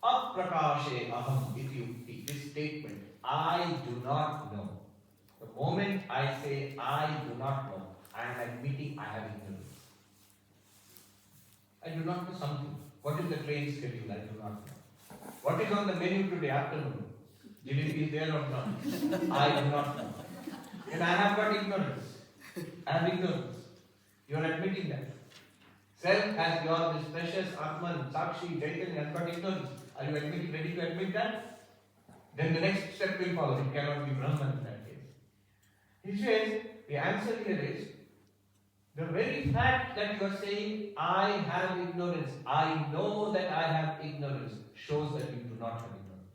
aprakashe aham ityukti. This statement, I do not know. The moment I say I do not know, I am admitting I have ignorance. I do not know something. What is the train schedule? I do not know. What is on the menu today afternoon? Jalebi is there or not? I do not know. And I have got ignorance. I have ignorance. You are admitting that. Self has your this precious Atman, Sakshi, Chaitanya has got ignorance. Are you ready to admit that? Then the next step will follow. It cannot be Brahman in that case. He says, the answer here is, the very fact that you are saying, I have ignorance, I know that I have ignorance, shows that you do not have ignorance.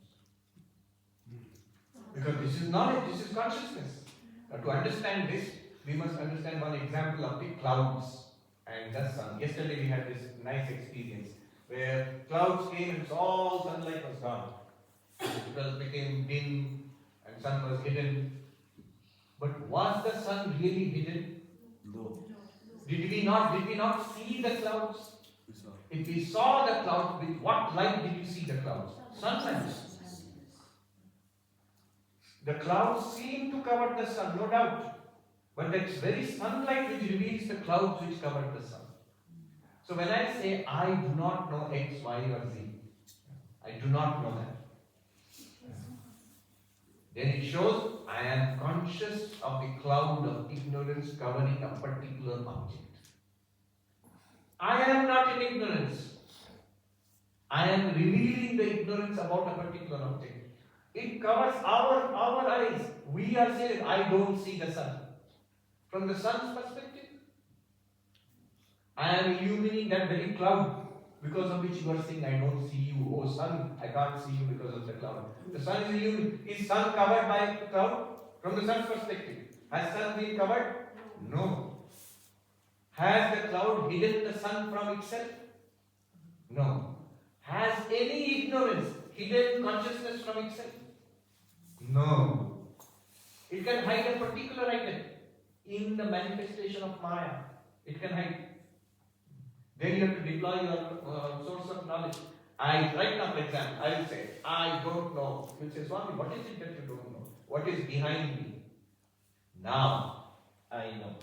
Because this is knowledge, this is consciousness. Now to understand this, we must understand one example of the clouds and the sun. Yesterday we had this nice experience where clouds came and all sunlight was gone. It became dim and sun was hidden. But was the sun really hidden? No. Did we not see the clouds? If we saw the clouds, with what light did you see the clouds? Sunlight. The clouds seem to cover the sun, no doubt. But it's very sunlight which reveals the clouds which cover the sun. So when I say I do not know X, Y or Z, I do not know that. Then it shows I am conscious of the cloud of ignorance covering a particular object. I am not in ignorance. I am revealing the ignorance about a particular object. It covers our eyes. We are saying, I don't see the sun. From the sun's perspective, I am illumining that very cloud because of which you are saying, I don't see you. Oh sun, I can't see you because of the cloud. The sun is illumined. Is sun covered by the cloud? From the sun's perspective. Has sun been covered? No. Has the cloud hidden the sun from itself? No. Has any ignorance hidden consciousness from itself? No. It can hide a particular item in the manifestation of Maya. It can hide. Then you have to deploy your source of knowledge. Right now, for example, I will say, I don't know. You say, Swami, what is it that you don't know? What is behind me? Now, I know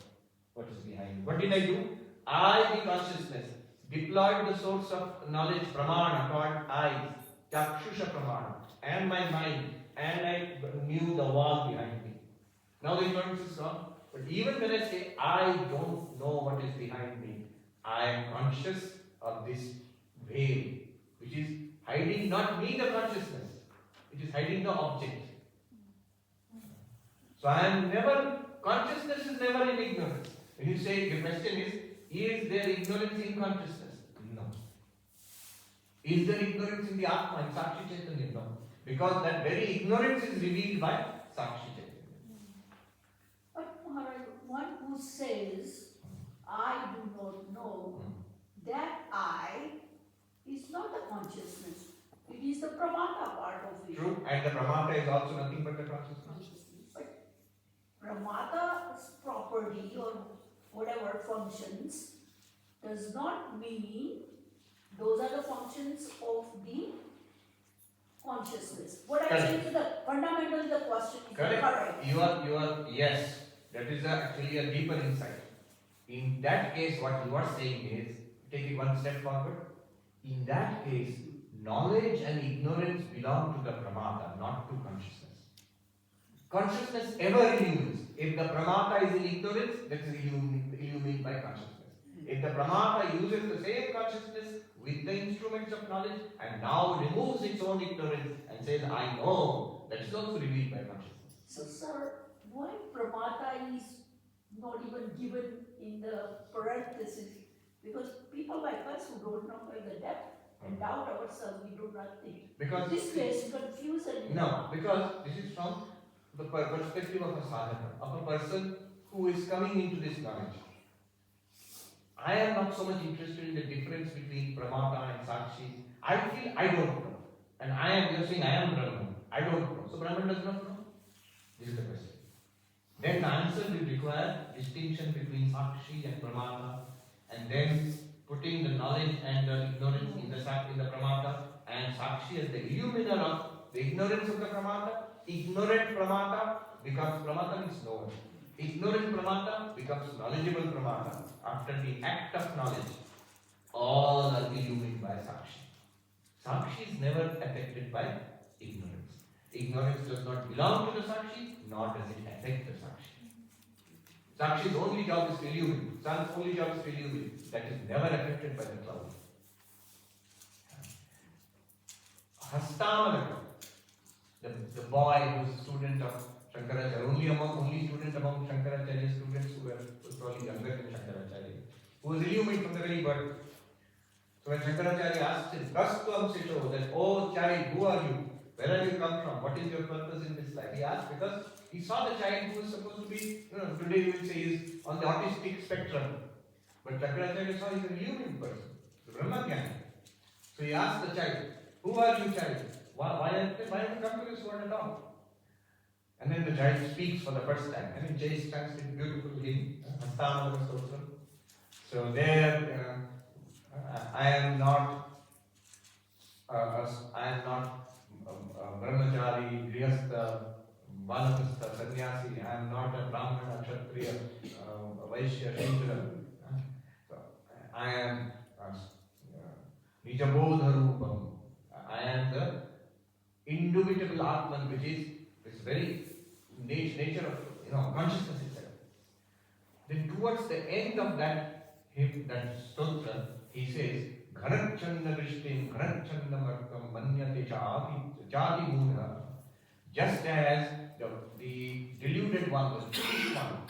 what is behind me. What did I do? I, the consciousness, deployed the source of knowledge, pramana, called I, chakshusha pramana, and my mind, and I knew the wall behind me. Now the ignorance is gone. But even when I say, I don't know what is behind me, I am conscious of this veil, which is hiding not me, the consciousness, it is hiding the object. So I am never, consciousness is never in ignorance. When you say, the question is there ignorance in consciousness? No. Is there ignorance in the Atma, in Sakshi Chaitanya? No. Because that very ignorance is revealed by Sakshi Chaitanya. But Maharaj, one who says, I do not know, that I is not the consciousness. It is the pramata part of it. True, and the pramata is also nothing but the consciousness. But pramata's property or whatever functions does not mean those are the functions of the consciousness. What I'm saying is that fundamentally the question is correct. You are, yes, that is actually a deeper insight. In that case, what you are saying is, take it one step forward. In that case, knowledge and ignorance belong to the pramata, not to consciousness. Consciousness ever illumines. If the pramata is in ignorance, that is illumined by consciousness. If the pramata uses the same consciousness with the instruments of knowledge and now removes its own ignorance and says, I know, that is also revealed by consciousness. So, sir, why pramata is not even given in the parenthesis? Because people like us who don't know the depth and doubt ourselves, we do not think. Because this gets confusion. No, because this is from the perspective of a sadhaka, of a person who is coming into this knowledge. I am not so much interested in the difference between Pramata and Sakshi. I feel I don't know. And you're saying I am Brahman. I don't know. So Brahman does not know? This is the question. Then the answer will require distinction between Sakshi and Pramata, and then putting the knowledge and the ignorance in the Pramata, and Sakshi as the illuminer of the ignorance of the Pramata. Ignorant Pramata becomes Pramata means knower. Ignorant Pramata becomes knowledgeable Pramata. After the act of knowledge, all are illumined by Sakshi. Sakshi is never affected by ignorance. Ignorance does not belong to the Sakshi, nor does it affect the Sakshi. Sakshi's only job is to illumine. Sun's only job is to illumine. That is never affected by the cloud. Hastamalaka, the boy who is a student of Shankaracharya, only student among Shankaracharya students who were probably younger than Shankaracharya, who was illumined from the very birth. So when Shankaracharya asked him, Kastvam Sito, that, oh child, who are you? Where have you come from? What is your purpose in this life? He asked because he saw the child who was supposed to be, today we will say is on the autistic spectrum. But Shankaracharya saw he's an illumined person, the Brahmajnani. So he asked the child, who are you, child? Why have you come to this world at all? And then the child speaks for the first time. And then Jay stands with beautiful hymn, Hastamalaka Stotram. So there, I am not brahmachari, grihastha, vanapastha, sannyasi. I am not a brahmana, kshatriya, vaishya, shudra. So I am nijabodha rupam. I am the indubitable Atman, which is this very nature of consciousness itself. Then towards the end of that hymn, that stotra, he says, Gharachanda Drishtim, Gharachanda Markam, Manyate Chadi Mudha. Just as the deluded one, the foolish one,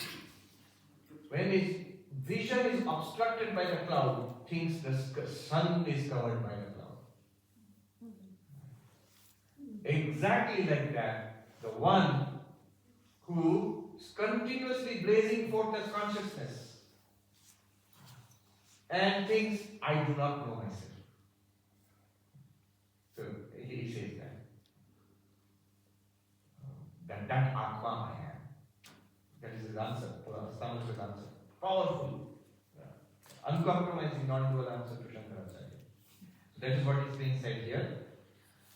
when his vision is obstructed by the cloud, thinks the sun is covered by the cloud. Exactly like that, the one who is continuously blazing forth as consciousness and thinks, I do not know myself. So he says that Atma I am. That is his answer, Astamala's answer. Powerful, uncompromising, non-dual answer to Shankaracharya. So that is what is being said here.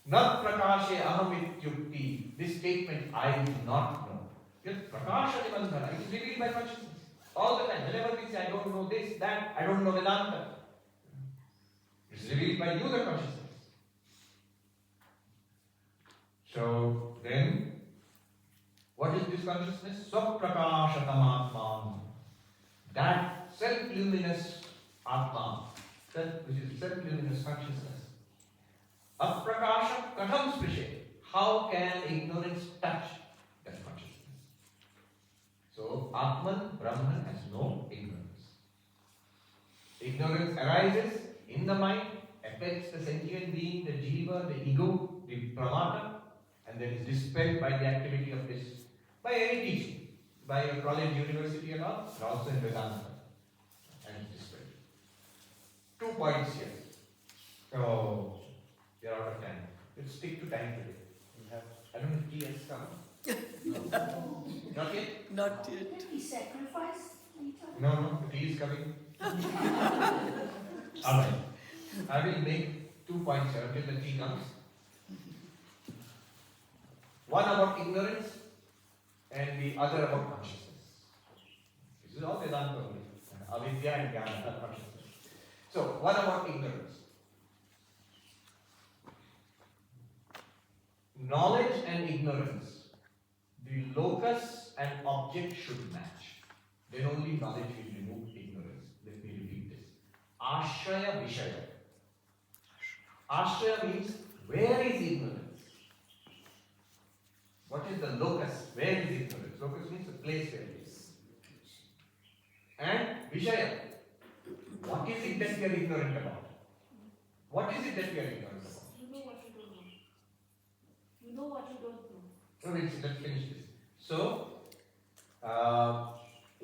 Nat prakashe ahamityukti. This statement, I do not know. Yes, prakasha nibandhana. It is revealed by consciousness. All the time. Whenever we say, I don't know this, that, I don't know Vedanta. It is revealed by you, the consciousness. So, then, what is this consciousness? Swaprakashatamatman. That self-luminous Atma, which is self-luminous consciousness. Aprakasha katham sprishe. How can ignorance touch that consciousness? So, Atman, Brahman has no ignorance. Ignorance arises in the mind, affects the sentient being, the jiva, the ego, the pramata, and then is dispelled by the activity of this, by any teaching, by a college, university and all, and also in Vedanta, and it's dispelled. 2 points here. Oh, we are out of time. Let's stick to time today. We have, I don't know if tea has come. Not yet? Not yet. Did we sacrifice each other? No, the tea is coming. Alright. I will make 2 points here until the tea comes. One about ignorance and the other about consciousness. This is all Vedanta only. Avidya and Jnana, not consciousness. So, one about ignorance. Knowledge and ignorance, the locus and object should match. Then only knowledge will remove ignorance. Let me repeat this. Ashraya Vishaya. Ashraya means, where is ignorance? What is the locus? Where is ignorance? Locus means the place where it is. And Vishaya. What is it that we are ignorant about? What is it that we are ignorant about? You know what you don't know. You know what you don't know. So let's finish this. So,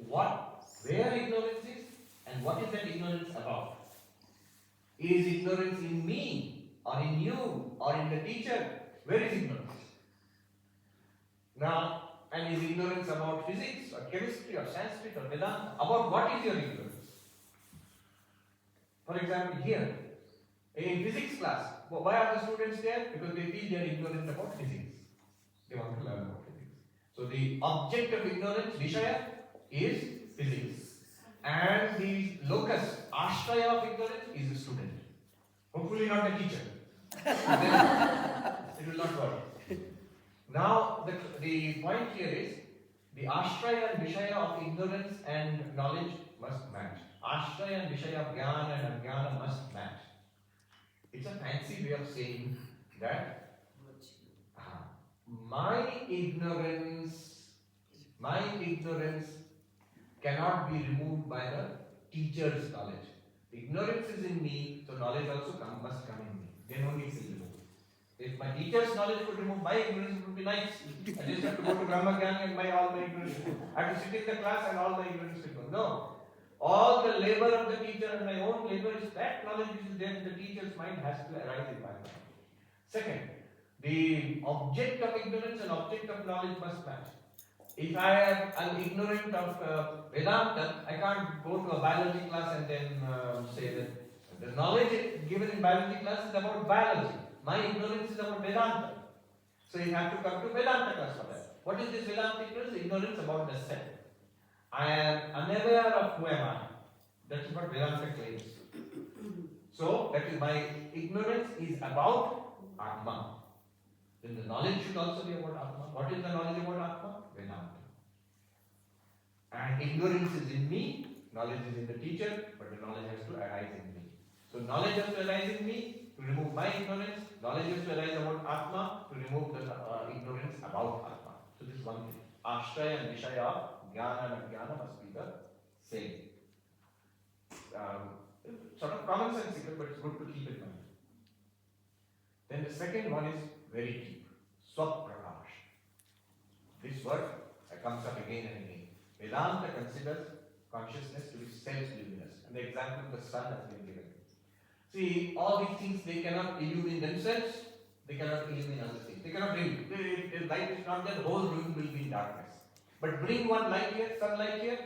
where ignorance is and what is that ignorance about. Is ignorance in me or in you or in the teacher? Where is ignorance? Now, and is ignorance about physics or chemistry or Sanskrit or Vedanta? About what is your ignorance? For example, here, in physics class, why are the students there? Because they feel they are ignorant about physics. They want to learn about physics. So the object of ignorance, Vishaya, is physics. And the locus, Ashraya of ignorance is the student. Hopefully not the teacher. Then it will not work. Now, the point here is, the Ashraya and Vishaya of ignorance and knowledge must match. Ashraya and Vishaya of Jnana and Ajnana must match. It's a fancy way of saying that my ignorance cannot be removed by the teacher's knowledge. Ignorance is in me, so knowledge also must come in me. Then only it will remove. If my teacher's knowledge could remove my ignorance, it would be nice. I just have to go to Brahma Jnana and all my ignorance. I have to sit in the class and all my ignorance will go. No. All the labor of the teacher and my own labor is that knowledge which is there in the teacher's mind has to arise in my mind. Second, the object of ignorance and object of knowledge must match. If I am ignorant of Vedanta, I can't go to a biology class and then say that the knowledge given in biology class is about biology. My ignorance is about Vedanta. So you have to come to Vedanta class for that. What is this Vedanta ignorance? Ignorance about the self. I am unaware of who am I. That is what Vedanta claims. So, that is my ignorance is about Atma. Then the knowledge should also be about Atma. What is the knowledge about Atma? Vedanta. And ignorance is in me, knowledge is in the teacher, but the knowledge has to arise in me. So, knowledge has to arise in me to remove my ignorance, knowledge has to arise about Atma to remove the ignorance about Atma. So, this is one thing. Ashraya and Vishaya, Jnana and Ajnana must be the same. Sort of common sensical, but it's good to keep in mind. Then the second one is very deep. Swaprakash. This word comes up again and again. Vedanta considers consciousness to be self-luminous. And the example of the sun has been given. See, all these things, they cannot illumine themselves. They cannot illumine other things. They cannot bring. If light is not there, the whole room will be in darkness. But bring one light here, sunlight here,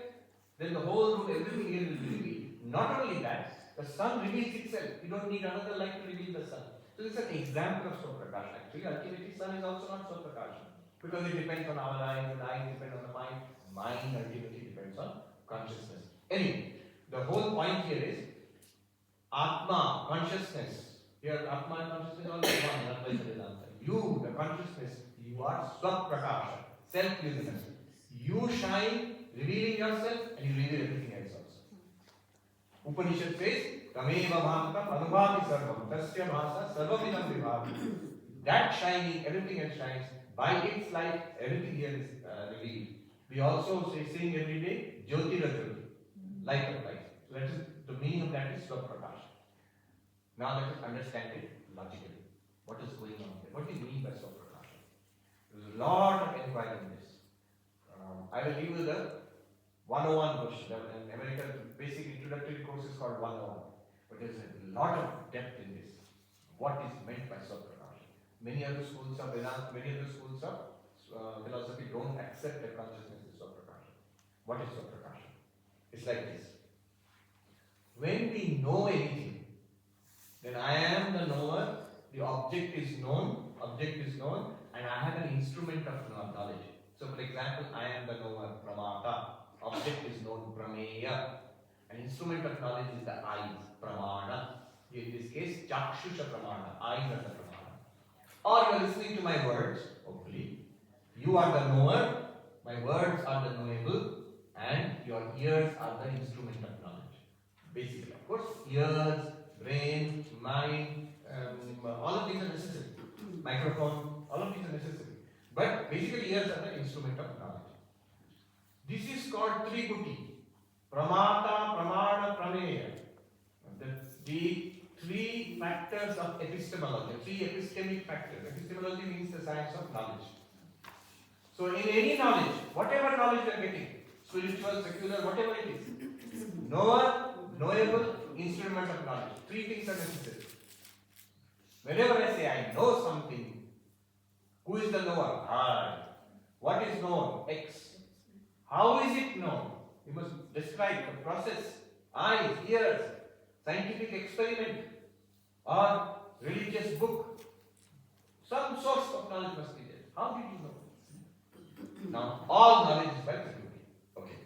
then the whole room, everything here will be revealed. Not only that, the sun reveals itself. You don't need another light to reveal the sun. So this is an example of Swaprakash. Actually, ultimately, sun is also not Swaprakash. Because it depends on our eyes, and eyes depend on the mind. Mind ultimately depends on consciousness. Anyway, the whole point here is Atma, consciousness. Here, Atma and consciousness are all one, not by Vedanta. You, the consciousness, you are Swaprakash, self-luminous. You shine, revealing yourself, and you reveal everything else also. Upanishad says, Tameva Mahatam Anubhavi Sarvam, Tasya Bhasa Sarvavidam Vibhavi. That shining, everything else shines. By its light, everything here is revealed. We also say, saying every day, Jyotira Jyoti, light of light. So that is, the meaning of that is Swaprakash. Now let us understand it logically. What is going on here? What do you mean by Swaprakash? There is a lot of inquiry in this. I will give you the 101 version. In America, the basic introductory course is called 101. But there is a lot of depth in this. What is meant by Swaprakash? Many other schools of Vedanta, many other schools of philosophy don't accept that consciousness is Swaprakash. What is Swaprakash? It's like this. When we know anything, then I am the knower, the object is known, and I have an instrument of knowledge. So, for example, I am the knower, pramata. Object is known, prameya. An instrument of knowledge is the eyes, pramana. In this case, chakshusha pramana. Eyes are the pramana. Or you are listening to my words, hopefully. You are the knower, my words are the knowable, and your ears are the instrument of knowledge. Basically, of course, ears, brain, mind, all of these are necessary. Microphone, all of these are necessary. But basically, ears are the instrument of knowledge. This is called Tributi. Pramata, Pramana, Prameya. The three factors of epistemology, three epistemic factors. Epistemology means the science of knowledge. So, in any knowledge, whatever knowledge you are getting, spiritual, secular, whatever it is. Knower, knowable, instrument of knowledge. Three things are necessary. Whenever I say I know something, who is the knower? I. What is known? X. How is it known? You must describe the process. Eyes, ears, scientific experiment, or religious book. Some source of knowledge must be there. How did you know? Now, all knowledge is by Triputi. Okay.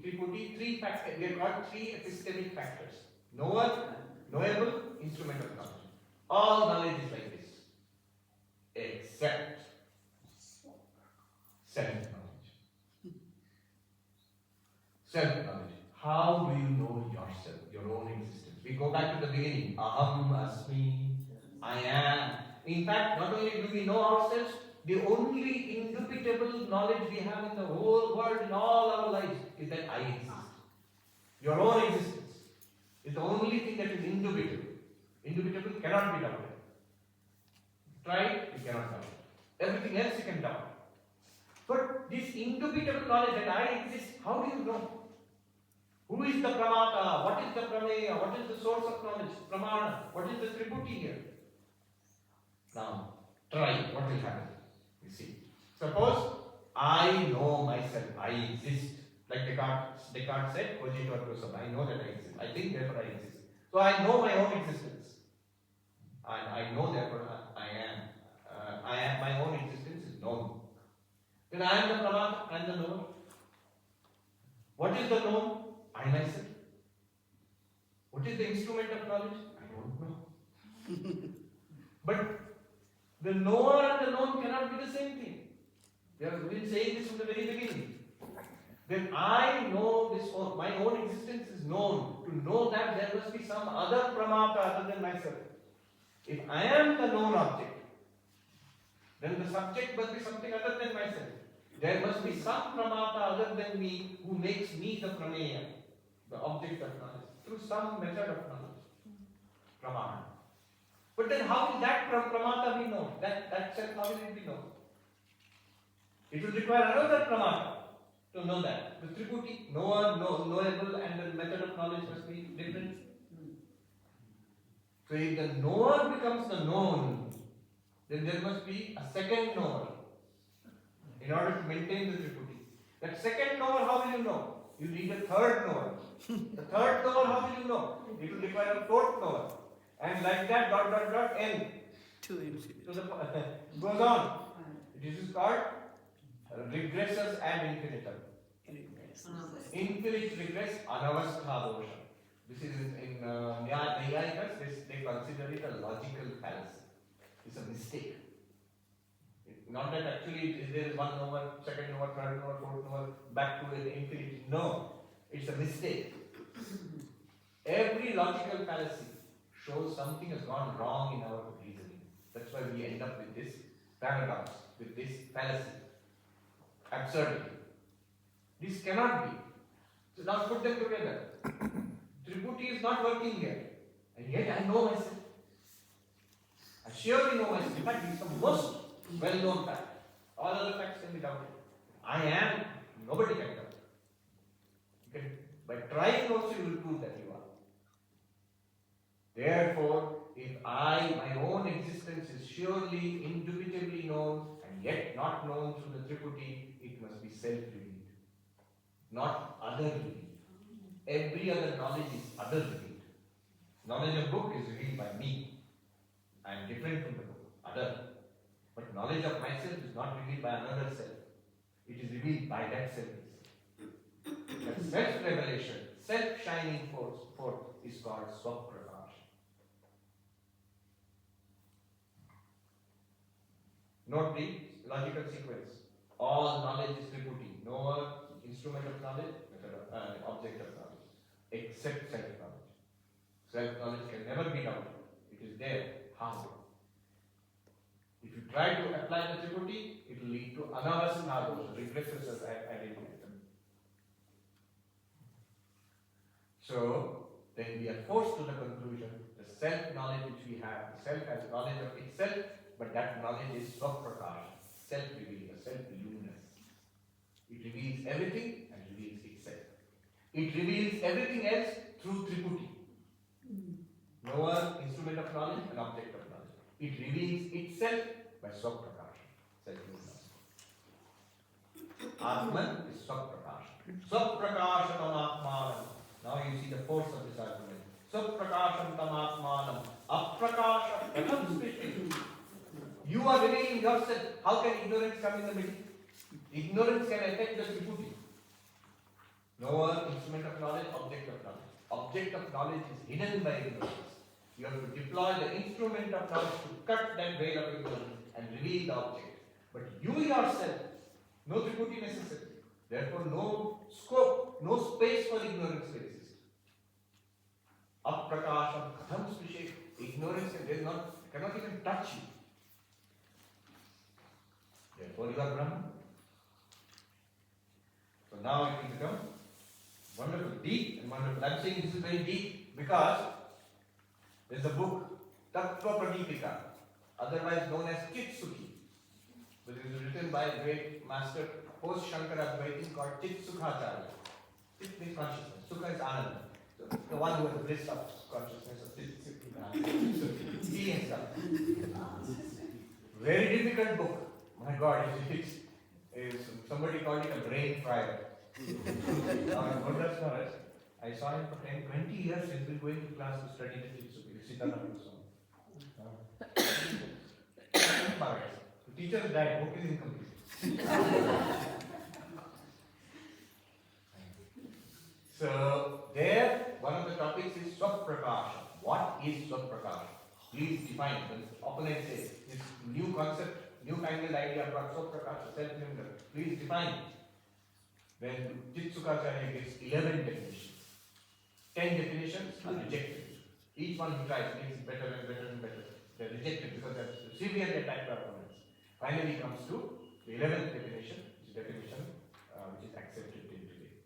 Triputi, three factors. We have got three epistemic factors. Knower, knowable, instrument of knowledge. All knowledge is like this. Except self-knowledge. Self-knowledge. How do you know yourself, your own existence? We go back to the beginning. Aham, asmi, I am. In fact, not only do we know ourselves, the only indubitable knowledge we have in the whole world, in all our lives, is that I exist. Your own existence is the only thing that is indubitable. Indubitable cannot be doubted. Try it, you cannot doubt it. Everything else you can doubt. But this indubitable knowledge that I exist, how do you know? Who is the Pramata? What is the Prameya? What is the source of knowledge? Pramana. What is the Triputi here? Now, try. What will happen? You see. Suppose I know myself. I exist. Like Descartes said, cogito ergo sum. I know that I exist. I think, therefore I exist. So I know my own existence. I know, therefore I am. My own existence is known. Then I am the Pramata. I am the knower. What is the known? I myself. What is the instrument of knowledge? I don't know. But the knower and the known cannot be the same thing. We have been saying this from the very beginning. Then I know this, my own existence is known. To know that there must be some other Pramata other than myself. If I am the known object, then the subject must be something other than myself. There must be some Pramata other than me who makes me the Prameya, the object of knowledge, through some method of knowledge. Pramana. But then how will that Pramata be known? That self, how will it be known? It will require another Pramata to know that. The Triputi, knower, knowable, and the method of knowledge must be different. So if the knower becomes the known, then there must be a second knower in order to maintain the Triputi. That second knower, how will you know? You need a third knower. The third knower, how will you know? It will require a fourth knower. And like that, n. To infinity. So the goes on. This is called regressors and infinitum. Infinite regress, anavastha dosha. This is in Nyayikas, they consider it a logical fallacy. It's a mistake. Not that actually there is one knower, second knower, third knower, fourth knower, back to the infinity. No, it's a mistake. Every logical fallacy shows something has gone wrong in our reasoning. That's why we end up with this paradox, with this fallacy, absurdity. This cannot be. So now put them together. Triputi is not working here, and yet I know myself. I surely know myself. In fact, it's the most well-known fact. All other facts can be doubted. I am, nobody can doubt. You can, by trying also you will prove that you are. Therefore, if my own existence is surely indubitably known and yet not known through the Triputi, it must be self-revealed, not other-revealed. Every other knowledge is other-revealed. Knowledge of book is revealed by me. I am different from the book, other. But knowledge of myself is not revealed by another self. It is revealed by that self itself. That self-revelation, self-shining forth is called Swaprakash. Note the logical sequence. All knowledge is Triputi. Knower, instrument of knowledge, object of knowledge, except self-knowledge. Self-knowledge can never be doubted. It is there. How? If you try to apply the Triputi, it will lead to anavastha dosha, regresses as identity. So, then we are forced to the conclusion, the self-knowledge which we have, the self has knowledge of itself, but that knowledge is Swaprakash, self-revealed, self-luminous. It reveals everything and reveals itself. It reveals everything else through Triputi. Knower, instrument of knowledge, and object of knowledge. It reveals itself by Swaprakasha, self-knowledge. Atman is Swaprakasha. Swaprakasham Atmanam. Now you see the force of this argument. Swaprakasham tam Atmanam. Aprakasha becomes speaking. You are revealing yourself. How can ignorance come in the middle? Ignorance can affect the Triputi. Knower, instrument of knowledge, object of knowledge. Object of knowledge is hidden by ignorance. You have to deploy the instrument of knowledge to cut that veil of ignorance and reveal the object. But you yourself, no Triputi necessary. Therefore, no scope, no space for ignorance to exist. Aprakasham katham sprishe. Ignorance cannot even touch you. Therefore, you are Brahman. So now it will become wonderful, deep and wonderful. I am saying this is very deep because there is a book, Tapovan, otherwise known as Chitsukhi. But it is written by a great master, post-Shankara Advaiti called Chitsukacharya. Chit means consciousness. Sukha is Ananda. So the one who has the bliss of consciousness of Chitsukhi. He himself. Very difficult book. My God, somebody called it a brain fryer. I saw him for 10, 20 years since we going to class to study the Chitsukhi. The teacher died, book is incomplete. So, there, one of the topics is Swaprakasha. What is Swaprakasha? Please define. The opponent says this new concept, newfangled idea about Swaprakasha, self-knowing. Please define. When Chitsukacharya gives 11 definitions, 10 definitions are rejected. Each one he tries makes it better and better and better. They are rejected because they are severely attacked by opponents. Finally, he comes to the 11th definition, which is definition which is accepted till today.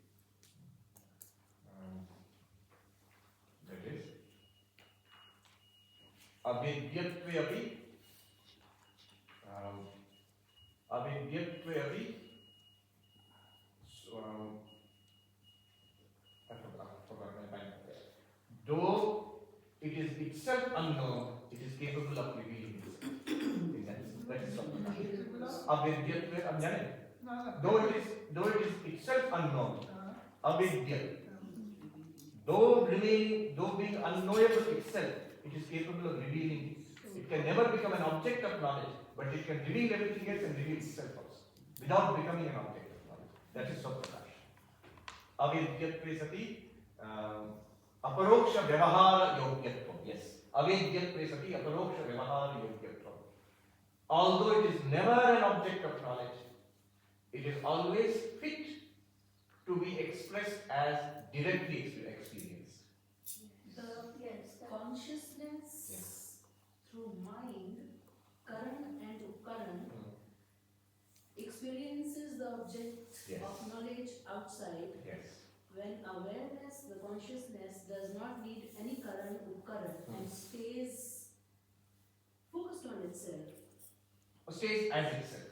That is Avidyatve api I forgot my mind. Though it is itself unknown, it is capable of revealing itself. That is Avidyatve. Though it is itself unknown, avidya. Though being unknowable itself, it is capable of revealing it. It can never become an object of knowledge, but it can reveal everything else and reveal itself also, without becoming an object of knowledge. That is Swaprakash. Avidyatve sati aparoksha vyavahara yogyatvam. Yes. Avidyatve sati aparoksha vyavahara yogyatvam. Although it is never an object of knowledge, it is always fit to be expressed as directly experienced. The consciousness through mind, current and upkaran, experiences the object of knowledge outside. Yes. When awareness, the consciousness, does not need any current upkaran and stays focused on itself. Or stays as itself.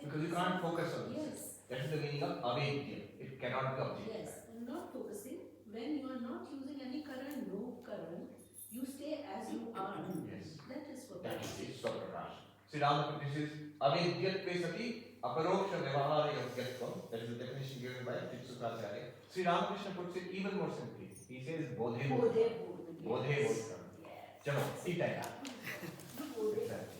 Because you can't focus on itself. Yes. That is the meaning of avedya. It cannot be objectified. Yes, and not focusing. When you are not using any current, no current, you stay as you are. Yes. That is what That is Swaprakash. Sri Ramakrishna, this is avidyatve sati aparoksha vyavahara yogyatvam. That is the definition given by Chitsukacharya. Sri Ramakrishna puts it even more simply. He says bodhe bodhe. Bodhe bodhe. Chalo, tea time. Exactly.